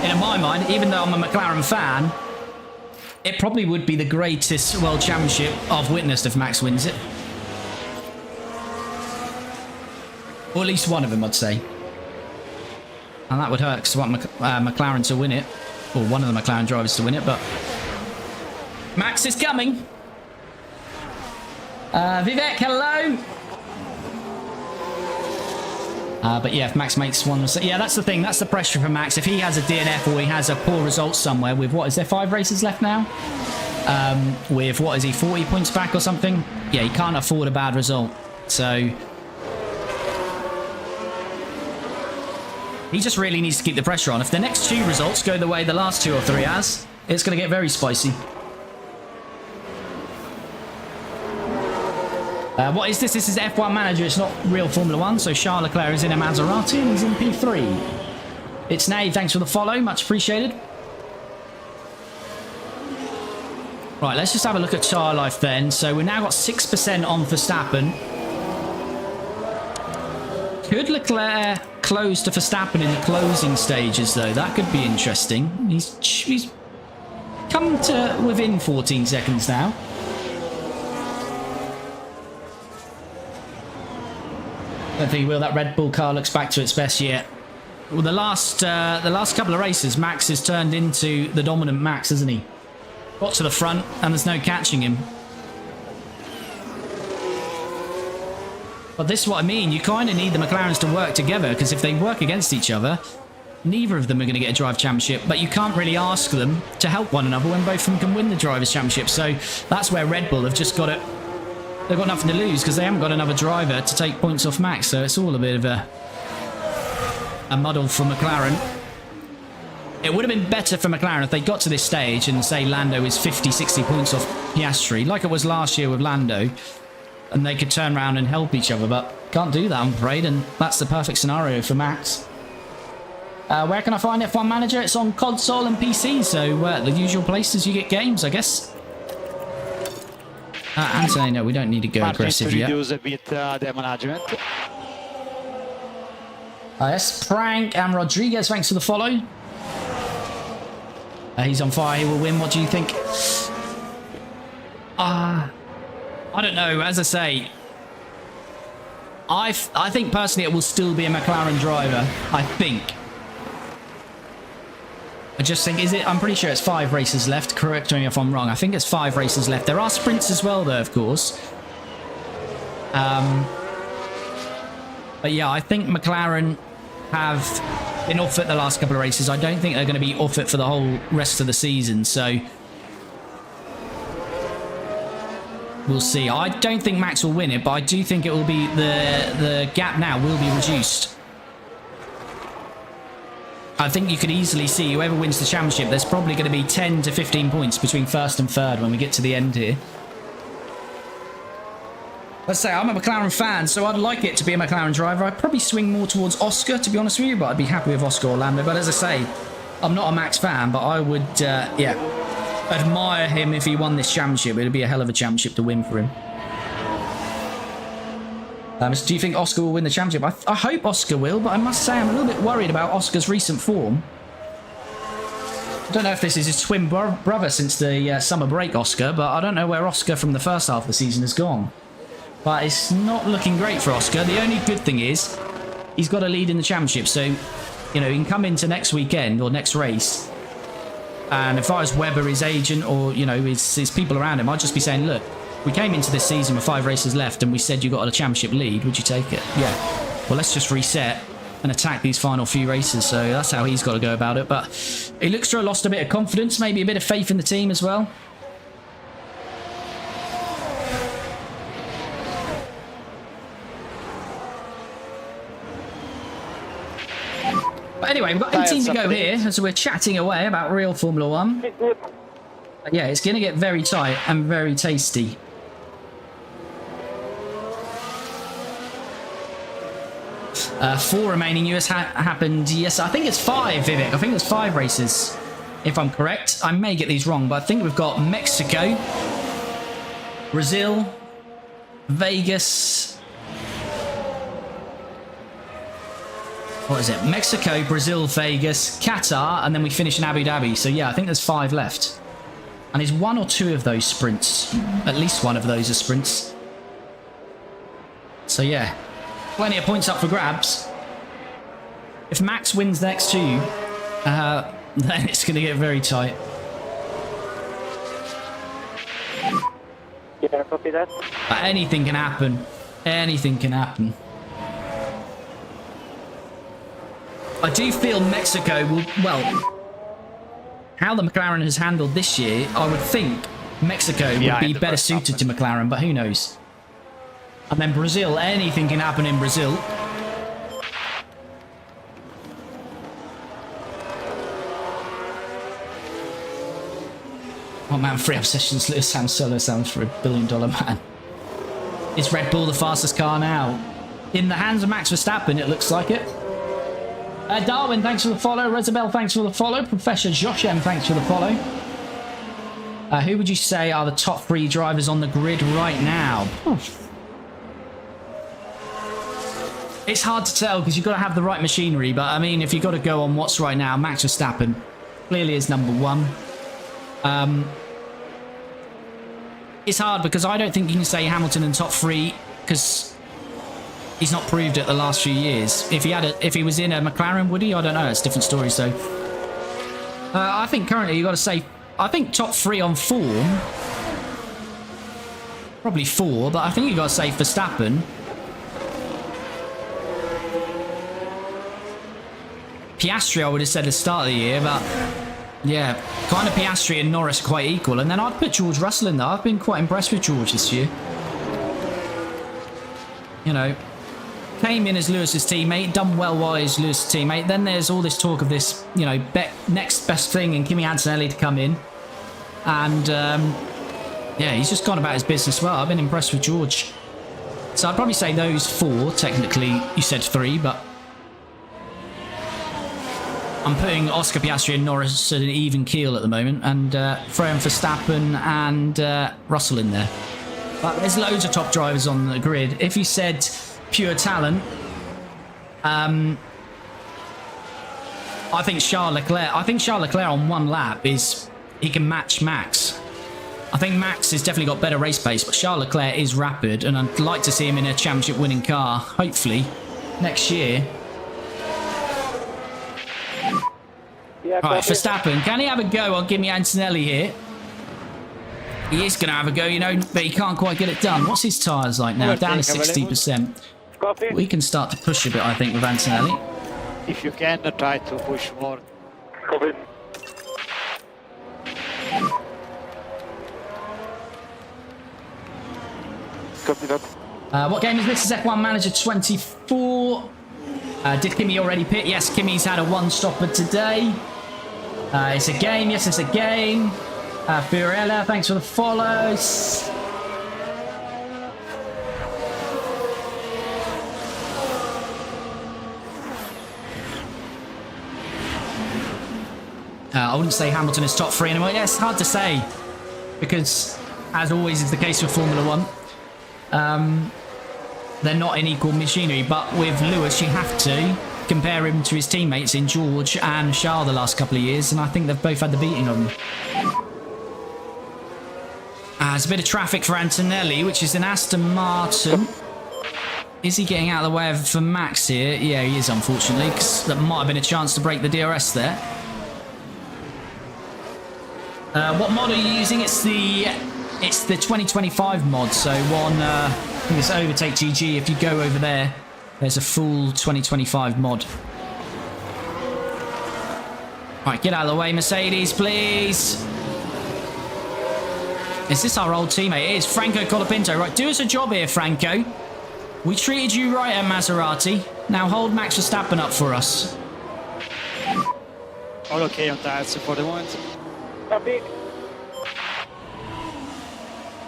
And in my mind, even though I'm a McLaren fan, it probably would be the greatest World Championship I've witnessed if Max wins it. Or at least one of them, I'd say. And that would hurt because I want McLaren to win it. Or one of the McLaren drivers to win it, but Max is coming. Vivek, hello. But yeah, if Max makes one mistake, yeah, that's the thing. That's the pressure for Max. If he has a DNF or he has a poor result somewhere with, what is there, 5 races left now? With, what is he, 40 points back or something? Yeah, he can't afford a bad result. So he just really needs to keep the pressure on. If the next 2 results go the way the last 2 or 3 has, it's going to get very spicy. What is this? This is F1 Manager. It's not real Formula 1. So Charles Leclerc is in a Maserati and he's in P3. It's Nave. Thanks for the follow. Much appreciated. Right, let's just have a look at tyre life then. So we've now got 6% on Verstappen. Could Leclerc close to Verstappen in the closing stages, though? That could be interesting. He's come to within 14 seconds now. I don't think he will. That Red Bull car looks back to its best yet. Well, the last couple of races, Max has turned into the dominant Max, hasn't he? Got to the front, and there's no catching him. But this is what I mean. You kind of need the McLarens to work together, because if they work against each other, neither of them are going to get a drive championship. But you can't really ask them to help one another when both of them can win the drivers' championship. So that's where Red Bull have just got it. They've got nothing to lose because they haven't got another driver to take points off Max. So it's all a bit of a muddle for McLaren. It would have been better for McLaren if they got to this stage and say Lando is 50, 60 points off Piastri, like it was last year with Lando, and they could turn around and help each other, but can't do that, I'm afraid, and that's the perfect scenario for Max. Where can I find F1 Manager? It's on console and PC, so the usual places you get games, I guess. Anthony, no, we don't need to go aggressive yet. Reduce a bit the management. Yes, Frank and Rodriguez, thanks for the follow. He's on fire, he will win. What do you think? I don't know. As I say, I think personally it will still be a McLaren driver. I think. I just think, is it? I'm pretty sure it's 5 races left. Correct me if I'm wrong. I think it's 5 races left. There are sprints as well, though, of course. But yeah, I think McLaren have been off it the last couple of races. I don't think they're going to be off it for the whole rest of the season. So we'll see. I don't think Max will win it, but I do think it will be the gap now will be reduced. I think you could easily see whoever wins the championship, there's probably going to be 10 to 15 points between first and third when we get to the end here. Let's say I'm a McLaren fan, so I'd like it to be a McLaren driver. I'd probably swing more towards Oscar, to be honest with you, but I'd be happy with Oscar or Lando. But as I say, I'm not a Max fan, but I would, yeah. admire him if he won this championship. It'd be a hell of a championship to win for him. Do you think Oscar will win the championship? I hope Oscar will, but I must say I'm a little bit worried about Oscar's recent form. I don't know if this is his twin brother since the summer break, Oscar, but I don't know where Oscar from the first half of the season has gone. But it's not looking great for Oscar. The only good thing is he's got a lead in the championship, so, you know, he can come into next weekend or next race, and if I was Webber, his agent, or, you know, his people around him, I'd just be saying, look, we came into this season with 5 races left and we said you got a championship lead. Would you take it? Yeah. Well, let's just reset and attack these final few races. So that's how he's got to go about it. But he looks to have lost a bit of confidence, maybe a bit of faith in the team as well. But anyway, we've got 18 to go here, so we're chatting away about real Formula 1. Yeah, it's going to get very tight and very tasty. Four remaining US happened. Yes, I think it's 5, Vivek. I think it's 5 races, if I'm correct. I may get these wrong, but I think we've got Mexico, Brazil, Vegas. What is it? Mexico, Brazil, Vegas, Qatar, and then we finish in Abu Dhabi. So yeah, I think there's 5 left. And is 1 or 2 of those sprints? At least 1 of those are sprints. So yeah, plenty of points up for grabs. If Max wins the next 2, then it's going to get very tight. Yeah, copy that. But anything can happen. Anything can happen. I do feel Mexico will, well, how the McLaren has handled this year, I would think Mexico would be better suited to McLaren, but who knows? And then Brazil, anything can happen in Brazil. Oh man, 3 obsessions, Lewis Ham Solo sounds for $1 billion man. Is Red Bull the fastest car now? In the hands of Max Verstappen, it looks like it. Darwin, thanks for the follow. Rezabel, thanks for the follow. Professor Joshem, thanks for the follow. Who would you say are the top 3 drivers on the grid right now? It's hard to tell because you've got to have the right machinery, but I mean, if you've got to go on what's right now, Max Verstappen clearly is number 1. It's hard because I don't think you can say Hamilton in top 3 because he's not proved it the last few years. If he was in a McLaren, would he? I don't know. It's a different story. So I think currently you've got to say, I think top 3 on form, probably 4, but I think you've got to say Verstappen, Piastri I would have said at the start of the year, but yeah, kind of Piastri and Norris quite equal. And then I'd put George Russell in there. I've been quite impressed with George this year. You know, came in as Lewis's teammate, done well while he's Lewis's teammate. Then there's all this talk of this, you know, next best thing in Kimi Antonelli to come in. And yeah, he's just gone about his business well. I've been impressed with George. So I'd probably say those 4, technically. You said 3, but I'm putting Oscar Piastri and Norris at an even keel at the moment, and throwing Verstappen and Russell in there. But there's loads of top drivers on the grid. If you said pure talent, I think Charles Leclerc. I think Charles Leclerc on 1 lap he can match Max. I think Max has definitely got better race pace, but Charles Leclerc is rapid, and I'd like to see him in a championship winning car, hopefully next year. Yeah, All right, Verstappen, can he have a go on Kimi Antonelli here? He is going to have a go, you know, but he can't quite get it done. What's his tyres like now? Down to 60%. Copy. We can start to push a bit, I think, with Antonelli. If you can, try to push more. Copy. Copy that. What game is this? Is F1 Manager 24. Did Kimi already pit? Yes, Kimi's had a 1-stopper today. It's a game. Yes, it's a game. Fiorella, thanks for the follows. I wouldn't say Hamilton is top 3 anymore. Yeah, it's hard to say because, as always is the case with Formula 1, they're not in equal machinery. But with Lewis, you have to compare him to his teammates in George and Charles the last couple of years, and I think they've both had the beating of him. There's a bit of traffic for Antonelli, which is an Aston Martin. Is he getting out of the way for Max here? Yeah, he is, unfortunately, because that might have been a chance to break the DRS there. What mod are you using? It's the 2025 mod. So on, I think it's Overtake GG. If you go over there, there's a full 2025 mod. All right, get out of the way, Mercedes, please. Is this our old teammate? It is Franco Colapinto. Right, do us a job here, Franco. We treated you right at Maserati. Now hold Max Verstappen up for us. All okay on tires for the moment. Copy.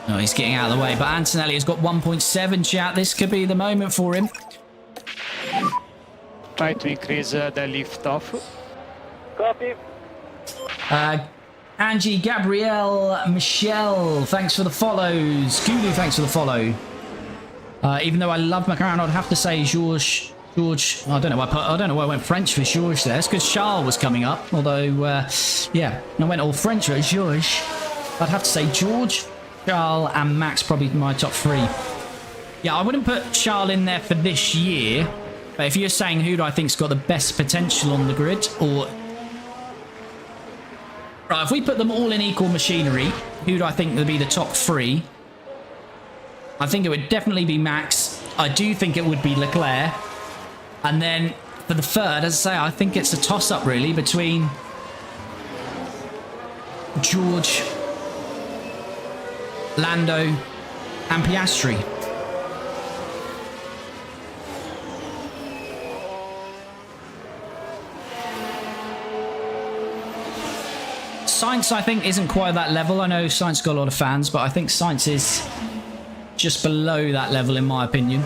Oh, he's getting out of the way, but Antonelli has got 1.7, chat. This could be the moment for him. Try to increase the lift off. Copy. Angie, Gabrielle, Michelle, thanks for the follows. Gulu, thanks for the follow. Even though I love McLaren, I'd have to say George. I don't know why I went French for George there. It's because Charles was coming up. Although, yeah, I went all French for George. I'd have to say George, Charles, and Max probably my top 3. Yeah, I wouldn't put Charles in there for this year. But if you're saying who do I think's got the best potential on the grid, or right, if we put them all in equal machinery, who do I think would be the top 3? I think it would definitely be Max. I do think it would be Leclerc. And then for the third, as I say, I think it's a toss-up really between George, Lando, and Piastri. Sainz, I think, isn't quite that level. I know Sainz got a lot of fans, but I think Sainz is just below that level, in my opinion.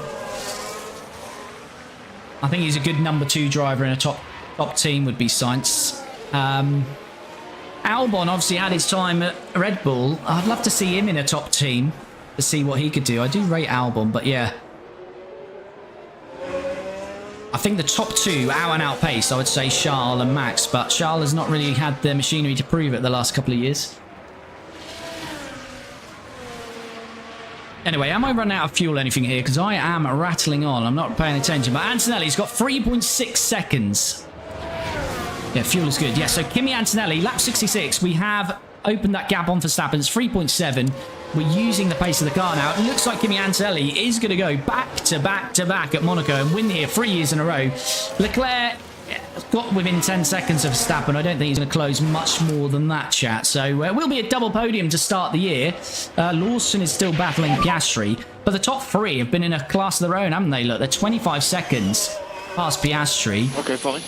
I think he's a good number 2 driver in a top team would be Sainz. Albon obviously had his time at Red Bull. I'd love to see him in a top team to see what he could do. I do rate Albon, but yeah. I think the top 2 out-and-out pace, I would say Charles and Max, but Charles has not really had the machinery to prove it the last couple of years. Anyway, am I running out of fuel or anything here? Because I am rattling on. I'm not paying attention. But Antonelli's got 3.6 seconds. Yeah, fuel is good. Yeah, so Kimi Antonelli, lap 66. We have opened that gap on Verstappen. It's 3.7. We're using the pace of the car now. It looks like Kimi Antonelli is going to go back to back at Monaco and win here 3 years in a row. Leclerc got within 10 seconds of Verstappen. I don't think he's going to close much more than that, chat. So it will be a double podium to start the year. Lawson is still battling Piastri, but the top 3 have been in a class of their own, haven't they? Look, they're 25 seconds past Piastri. Okay, fine.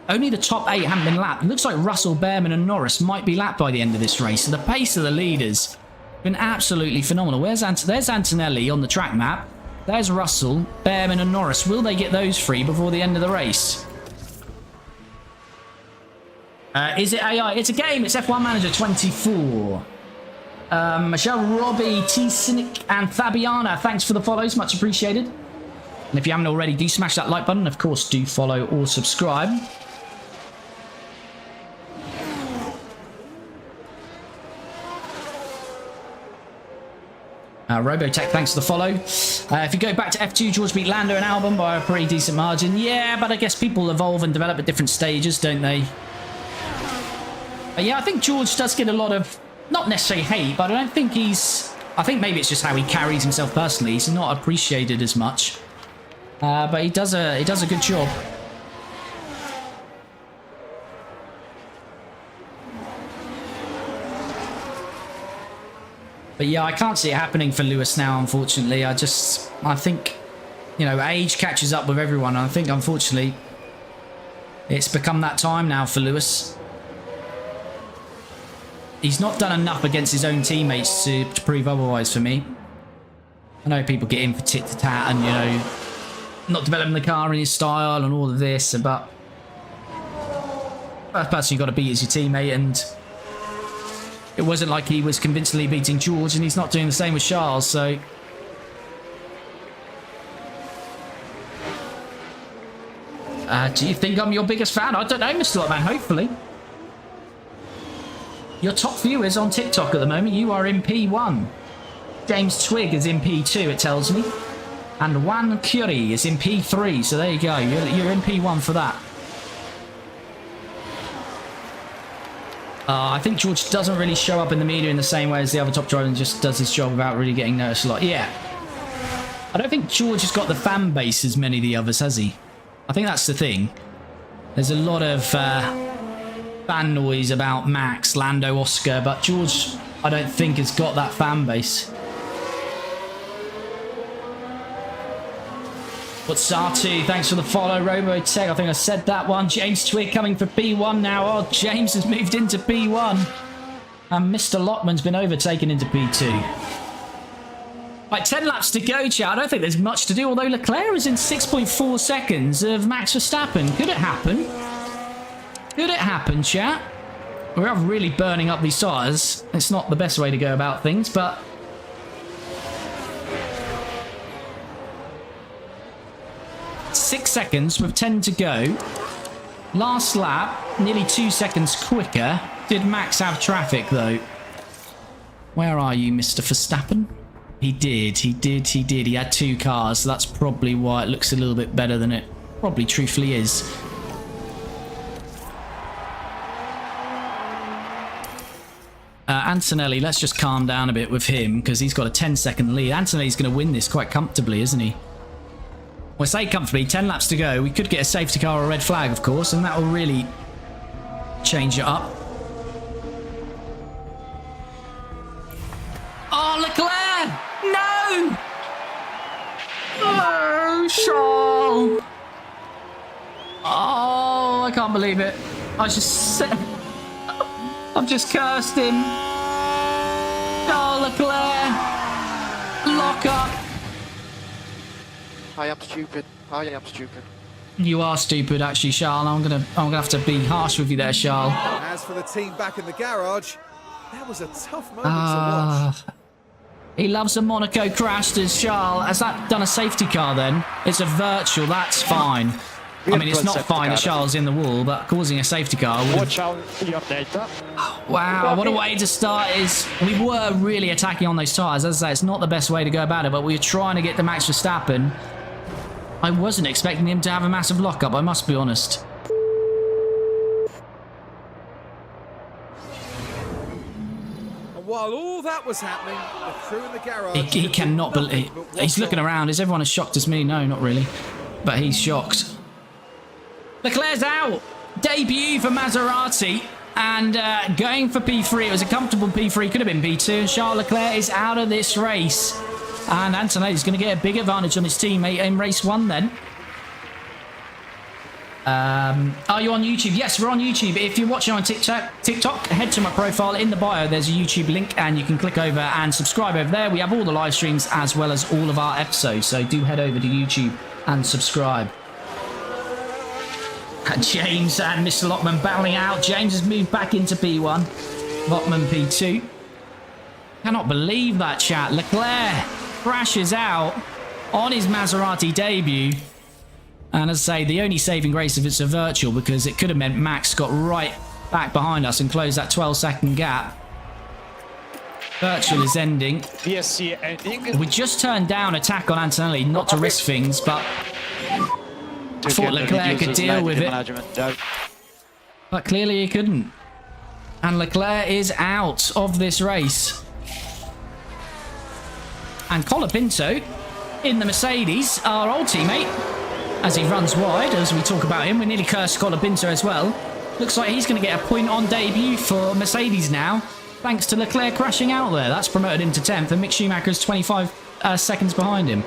Only the top 8 haven't been lapped. It looks like Russell, Behrman and Norris might be lapped by the end of this race. So the pace of the leaders has been absolutely phenomenal. There's Antonelli on the track map. There's Russell, Behrman and Norris. Will they get those 3 before the end of the race? Is it AI? It's a game. It's F1 Manager 24. Michelle, Robbie, T. Cynic, and Fabiana, thanks for the follows. Much appreciated. And if you haven't already, do smash that like button. Of course, do follow or subscribe. Robotech, thanks for the follow. If you go back to F2, George beat Lando and Albon by a pretty decent margin. Yeah, but I guess people evolve and develop at different stages, don't they? But yeah, I think George does get a lot of, not necessarily hate, but I don't think he's... I think maybe it's just how he carries himself personally. He's not appreciated as much. But he does a good job. But yeah, I can't see it happening for Lewis now, unfortunately. I think, you know, age catches up with everyone. And I think, unfortunately, it's become that time now for Lewis. He's not done enough against his own teammates to prove otherwise for me. I know people get in for tit-to-tat and, you know, not developing the car in his style and all of this, but first person you got to beat is your teammate, and it wasn't like he was convincingly beating George, and he's not doing the same with Charles, so... do you think I'm your biggest fan? I don't know, Mr. Lotman, hopefully. Your top viewers on TikTok at the moment, you are in P1. James Twig is in P2, it tells me. And Juan Curie is in P3, so there you go. You're in P1 for that. I think George doesn't really show up in the media in the same way as the other top driver and just does his job without really getting noticed a lot. Yeah. I don't think George has got the fan base as many of the others, has he? I think that's the thing. There's a lot of fan noise about Max, Lando, Oscar, but George, I don't think, has got that fan base. What's Satu? Thanks for the follow. Robotech, I think I said that one. James Twig coming for P1 now. Oh, James has moved into P1. And Mr. Lockman's been overtaken into P2. Right, 10 laps to go, chat. I don't think there's much to do, although Leclerc is in 6.4 seconds of Max Verstappen. Could it happen? Could it happen, chat? We're really burning up these tyres. It's not the best way to go about things, but... 6 seconds with 10 to go. Last lap, nearly 2 seconds quicker. Did Max have traffic, though? Where are you, Mr. Verstappen? He did. He had 2 cars, so that's probably why it looks a little bit better than it probably truthfully is. Antonelli, let's just calm down a bit with him, because he's got a 10-second lead. Antonelli's going to win this quite comfortably, isn't he? Well, say comfortably, 10 laps to go. We could get a safety car or a red flag, of course, and that will really change it up. Oh, Leclerc! No! Oh, Charles! Oh, I can't believe it. I've just cursed him. Oh, Leclerc! Lock up! I am stupid. I am stupid. You are stupid, actually, Charles. I'm gonna have to be harsh with you there, Charles. As for the team back in the garage, that was a tough moment to watch. He loves a Monaco crash, does Charles. Has that done a safety car then? It's a virtual, that's fine. I mean, it's not fine that Charles in the wall, but causing a safety car would... Watch out your data. Wow, what a way to start is... We were really attacking on those tyres. As I say, it's not the best way to go about it, but we were trying to get to Max Verstappen. I wasn't expecting him to have a massive lockup, I must be honest. And while all that was happening, the crew in the garage... He cannot believe... He's looking around. Is everyone as shocked as me? No, not really. But he's shocked. Leclerc's out. Debut for Maserati. And going for P3. It was a comfortable P3. Could have been P2. And Charles Leclerc is out of this race. And Antonelli's going to get a big advantage on his teammate in race 1 then. Are you on YouTube? Yes, we're on YouTube. If you're watching on TikTok, head to my profile. In the bio, there's a YouTube link, and you can click over and subscribe over there. We have all the live streams as well as all of our episodes. So do head over to YouTube and subscribe. James and Mr. Lockman battling out. James has moved back into P1. Lockman P2. Cannot believe that, chat. Leclerc crashes out on his Maserati debut. And as I say, the only saving grace if it's a virtual, because it could have meant Max got right back behind us and closed that 12-second gap. Virtual is ending. VSC ending. We just turned down attack on Antonelli, not to risk things, but I thought Leclerc could deal with it. But clearly he couldn't. And Leclerc is out of this race. And Colapinto in the Mercedes, our old teammate, as he runs wide, as we talk about him. We nearly cursed Colapinto as well. Looks like he's going to get a point on debut for Mercedes now, thanks to Leclerc crashing out there. That's promoted him to 10th, and Mick Schumacher's 25 seconds behind him.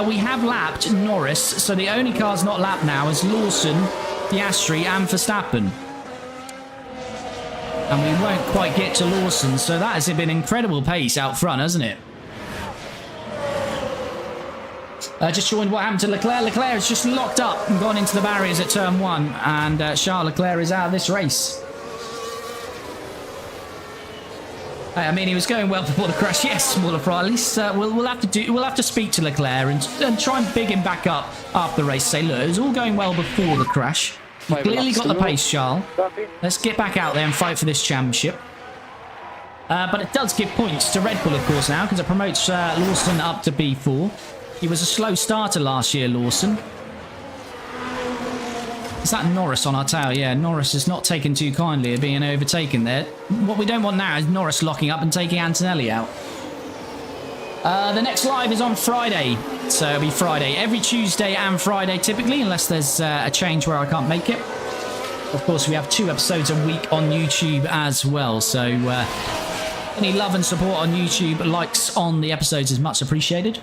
We have lapped Norris, so the only cars not lapped now is Lawson, Piastri, and Verstappen. And we won't quite get to Lawson, so that has been incredible pace out front, hasn't it? Just joined what happened to Leclerc. Leclerc has just locked up and gone into the barriers at turn 1, and Charles Leclerc is out of this race. I mean, he was going well before the crash. Yes, smaller fry. At least we'll have to speak to Leclerc and try and big him back up after the race. Say, look, it was all going well before the crash. You clearly got the pace, Charles. Let's get back out there and fight for this championship. But it does give points to Red Bull, of course, now, because it promotes Lawson up to B4. He was a slow starter last year, Lawson. Is that Norris on our tail? Yeah, Norris is not taken too kindly of being overtaken there. What we don't want now is Norris locking up and taking Antonelli out. The next live is on Friday. So it'll be Friday. Every Tuesday and Friday, typically, unless there's a change where I can't make it. Of course, we have 2 episodes a week on YouTube as well. So any love and support on YouTube, likes on the episodes is much appreciated.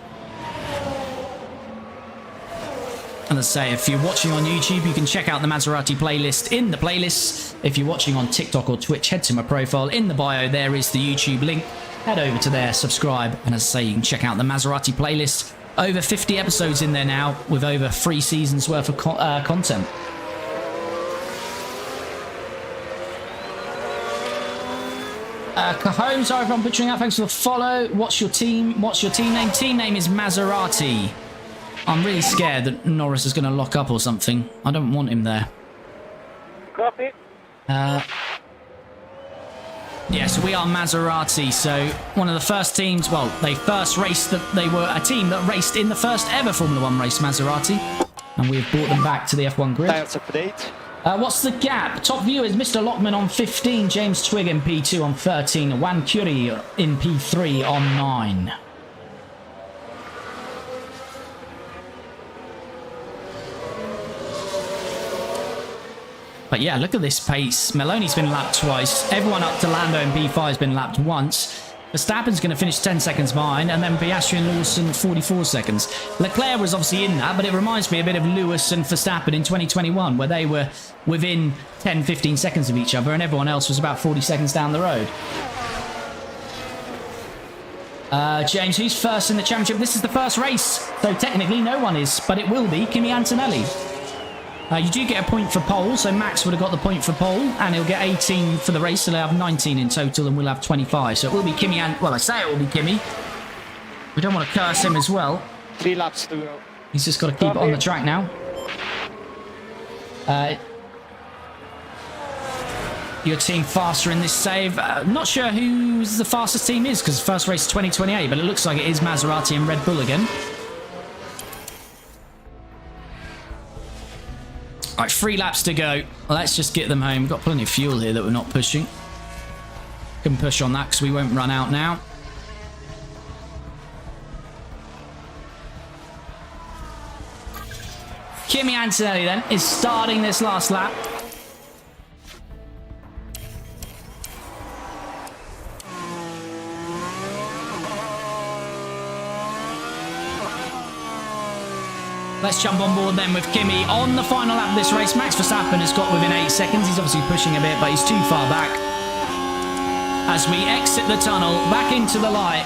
And as I say, if you're watching on YouTube, you can check out the Maserati playlist in the playlists. If you're watching on TikTok or Twitch, head to my profile. In the bio, there is the YouTube link. Head over to there, subscribe. And as I say, you can check out the Maserati playlist. Over 50 episodes in there now, with over 3 seasons worth of content. Cajon, sorry if I'm butchering out. Thanks for the follow. What's your team? What's your team name? Team name is Maserati. I'm really scared that Norris is going to lock up or something. I don't want him there. Copy. Yeah, so we are Maserati. So one of the first teams, well, they first raced, they were a team that raced in the first ever Formula 1 race, Maserati. And we've brought them back to the F1 grid. Tires update. What's the gap? Top viewers, Mr. Lockman on 15, James Twig in P2 on 13, Juan Curie in P3 on 9. But yeah, look at this pace. Maloney's been lapped twice. Everyone up to Lando in P5 has been lapped once. Verstappen's going to finish 10 seconds behind, and then Piastri and Lawson 44 seconds. Leclerc was obviously in that, but it reminds me a bit of Lewis and Verstappen in 2021, where they were within 10-15 seconds of each other, and everyone else was about 40 seconds down the road. James, who's first in the championship? This is the first race, so technically no one is, but it will be Kimi Antonelli. You do get a point for pole, so Max would have got the point for pole, and he'll get 18 for the race, so they'll have 19 in total, and we'll have 25. So it will be Kimi, and well, I say it will be Kimi. We don't want to curse him as well. 3 laps to go. He's just got to keep it on the track now. Your team faster in this save. Not sure who the fastest team is, because the first race is 2028, but it looks like it is Maserati and Red Bull again. Right, 3 laps to go. Let's just get them home. We've got plenty of fuel here that we're not pushing. Can push on that because we won't run out now. Kimi Antonelli then is starting this last lap. Let's jump on board then with Kimi on the final lap of this race. Max Verstappen has got within 8 seconds. He's obviously pushing a bit, but he's too far back. As we exit the tunnel, back into the light,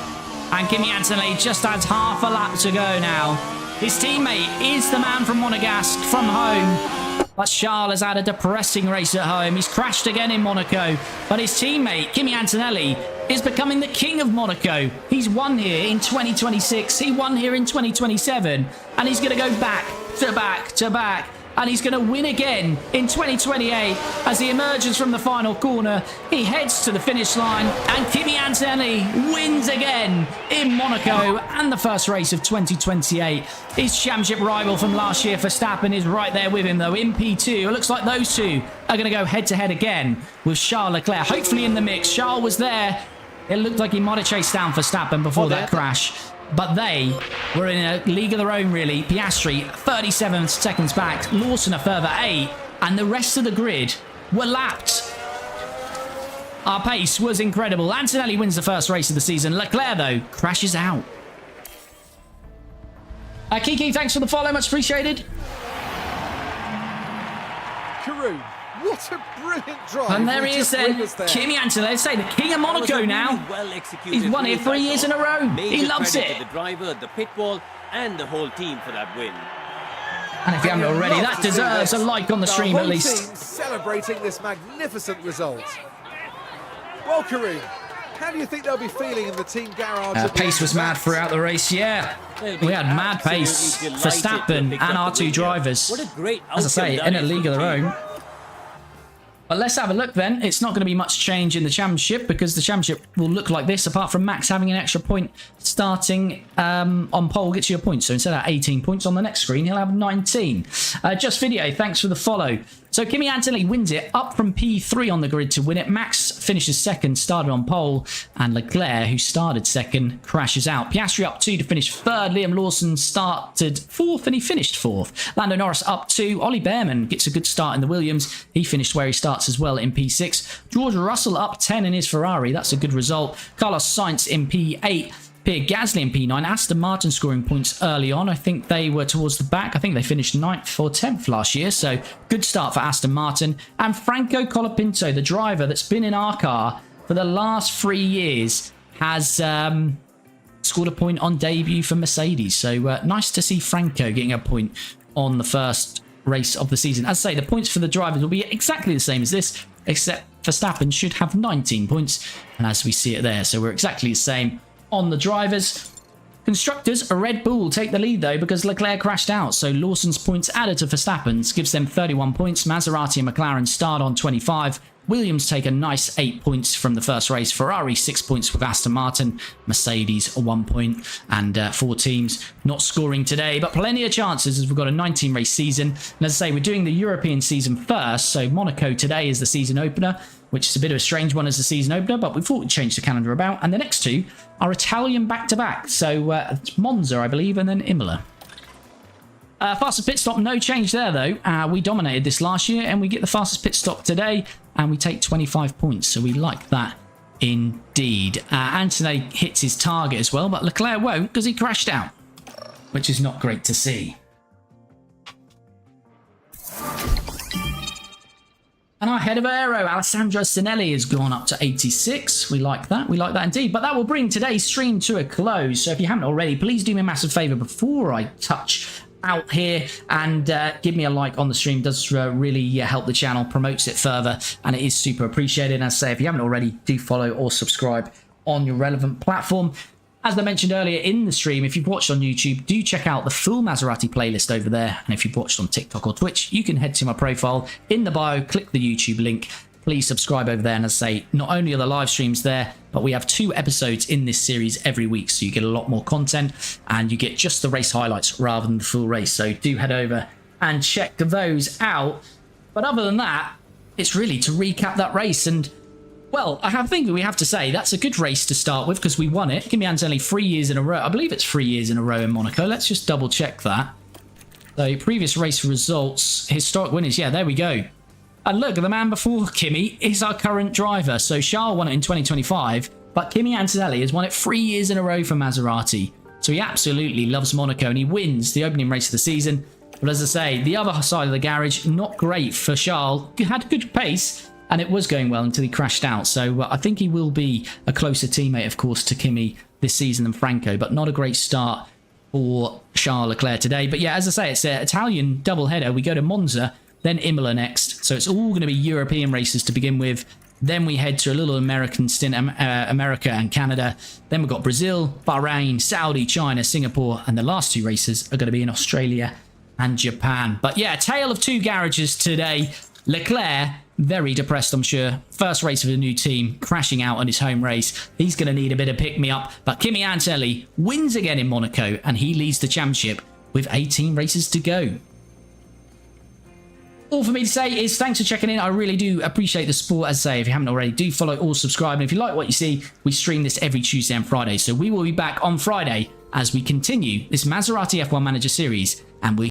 and Kimi Antonelli just adds half a lap to go now. His teammate is the man from Monegasque from home. But Charles has had a depressing race at home. He's crashed again in Monaco. But his teammate, Kimi Antonelli, is becoming the king of Monaco. He's won here in 2026. He won here in 2027. And he's going to go back to back to back. And he's going to win again in 2028 as he emerges from the final corner. He heads to the finish line. And Kimi Antonelli wins again in Monaco and the first race of 2028. His championship rival from last year, Verstappen, is right there with him, though, in P2. It looks like those two are going to go head-to-head again with Charles Leclerc, hopefully in the mix. Charles was there. It looked like he might have chased down Verstappen before that crash. But they were in a league of their own, really. Piastri, 37 seconds back. Lawson a further 8. And the rest of the grid were lapped. Our pace was incredible. Antonelli wins the first race of the season. Leclerc, though, crashes out. Kiki, thanks for the follow. Much appreciated. Karun, what a brilliant drive. And there he is then. Kimi Antonelli, say the king of Monaco now. He's won here 3 years in a row. He loves it. The driver, the pit wall, and the whole team for that win. And if you haven't already, Love that to see deserves a this. like on the stream whole at least. team celebrating this magnificent result. Well, Kareem, how do you think they'll be feeling in the team garage? at the Pace end was of mad that? throughout the race, yeah. They'll be We had mad pace. absolutely delighted to have Verstappen picked and up our the two win here. drivers. What a great As I say, outcome in a that is league for of the their team. own. But let's have a look then. It's not going to be much change in the championship because the championship will look like this, apart from Max having an extra point starting on pole gets you a point. So instead of 18 points on the next screen, he'll have 19. Just Video, thanks for the follow. So Kimi Antonelli wins it, up from P3 on the grid to win it. Max finishes second, started on pole, and Leclerc, who started second, crashes out. Piastri up 2 to finish third. Liam Lawson started fourth, and he finished fourth. Lando Norris up 2. Ollie Behrman gets a good start in the Williams. He finished where he starts as well in P6. George Russell up 10 in his Ferrari. That's a good result. Carlos Sainz in P8. Pierre Gasly in P9. Aston Martin scoring points early on. I think they were towards the back. I think they finished 9th or 10th last year. So good start for Aston Martin. And Franco Colapinto, the driver that's been in our car for the last 3 years, has scored a point on debut for Mercedes. So nice to see Franco getting a point on the first race of the season. As I say, the points for the drivers will be exactly the same as this, except Verstappen should have 19 points. And as we see it there, so we're exactly the same on the drivers. Constructors, a Red Bull take the lead though because Leclerc crashed out, so Lawson's points added to Verstappen's gives them 31 points. Maserati and McLaren start on 25. Williams take a nice 8 points from the first race. Ferrari 6 points with Aston Martin. Mercedes 1 point, and 4 teams not scoring today, but plenty of chances as we've got a 19 race season. And as I say, we're doing the European season first, so Monaco today is the season opener, which is a bit of a strange one as the season opener, but we thought we'd change the calendar about. And the next two are Italian back-to-back. So it's Monza, I believe, and then Imola. Fastest pit stop, no change there though. We dominated this last year and we get the fastest pit stop today and we take 25 points. So we like that indeed. Antonelli hits his target as well, but Leclerc won't because he crashed out, which is not great to see. And our head of aero, Alessandro Sinelli, has gone up to 86. We like that. We like that indeed. But that will bring today's stream to a close. So if you haven't already, please do me a massive favour before I touch out here and give me a like on the stream. It does really help the channel, promotes it further, and it is super appreciated. And as I say, if you haven't already, do follow or subscribe on your relevant platform. As I mentioned earlier in the stream, if you've watched on YouTube, do check out the full Maserati playlist over there. And if you've watched on TikTok or Twitch, you can head to my profile in the bio, click the YouTube link. Please subscribe over there. And as I say, not only are the live streams there, but we have 2 episodes in this series every week. So you get a lot more content and you get just the race highlights rather than the full race. So do head over and check those out. But other than that, it's really to recap that race. And well, I think we have to say that's a good race to start with because we won it. Kimi Antonelli 3 years in a row. I believe it's 3 years in a row in Monaco. Let's just double check that. So previous race results, historic winners. Yeah, there we go. And look, the man before Kimi is our current driver. So Charles won it in 2025, but Kimi Antonelli has won it 3 years in a row for Maserati. So he absolutely loves Monaco and he wins the opening race of the season. But as I say, the other side of the garage, not great for Charles. He had good pace. And it was going well until he crashed out. So I think he will be a closer teammate, of course, to Kimi this season than Franco. But not a great start for Charles Leclerc today. But yeah, as I say, it's an Italian doubleheader. We go to Monza, then Imola next. So it's all going to be European races to begin with. Then we head to a little American stint, America and Canada. Then we've got Brazil, Bahrain, Saudi, China, Singapore. And the last 2 races are going to be in Australia and Japan. But yeah, tale of 2 garages today. Leclerc, very depressed, I'm sure. First race of a new team, crashing out on his home race. He's going to need a bit of pick-me-up. But Kimi Antonelli wins again in Monaco, and he leads the championship with 18 races to go. All for me to say is thanks for checking in. I really do appreciate the support. As I say, if you haven't already, do follow or subscribe. And if you like what you see, we stream this every Tuesday and Friday. So we will be back on Friday as we continue this Maserati F1 Manager series, and we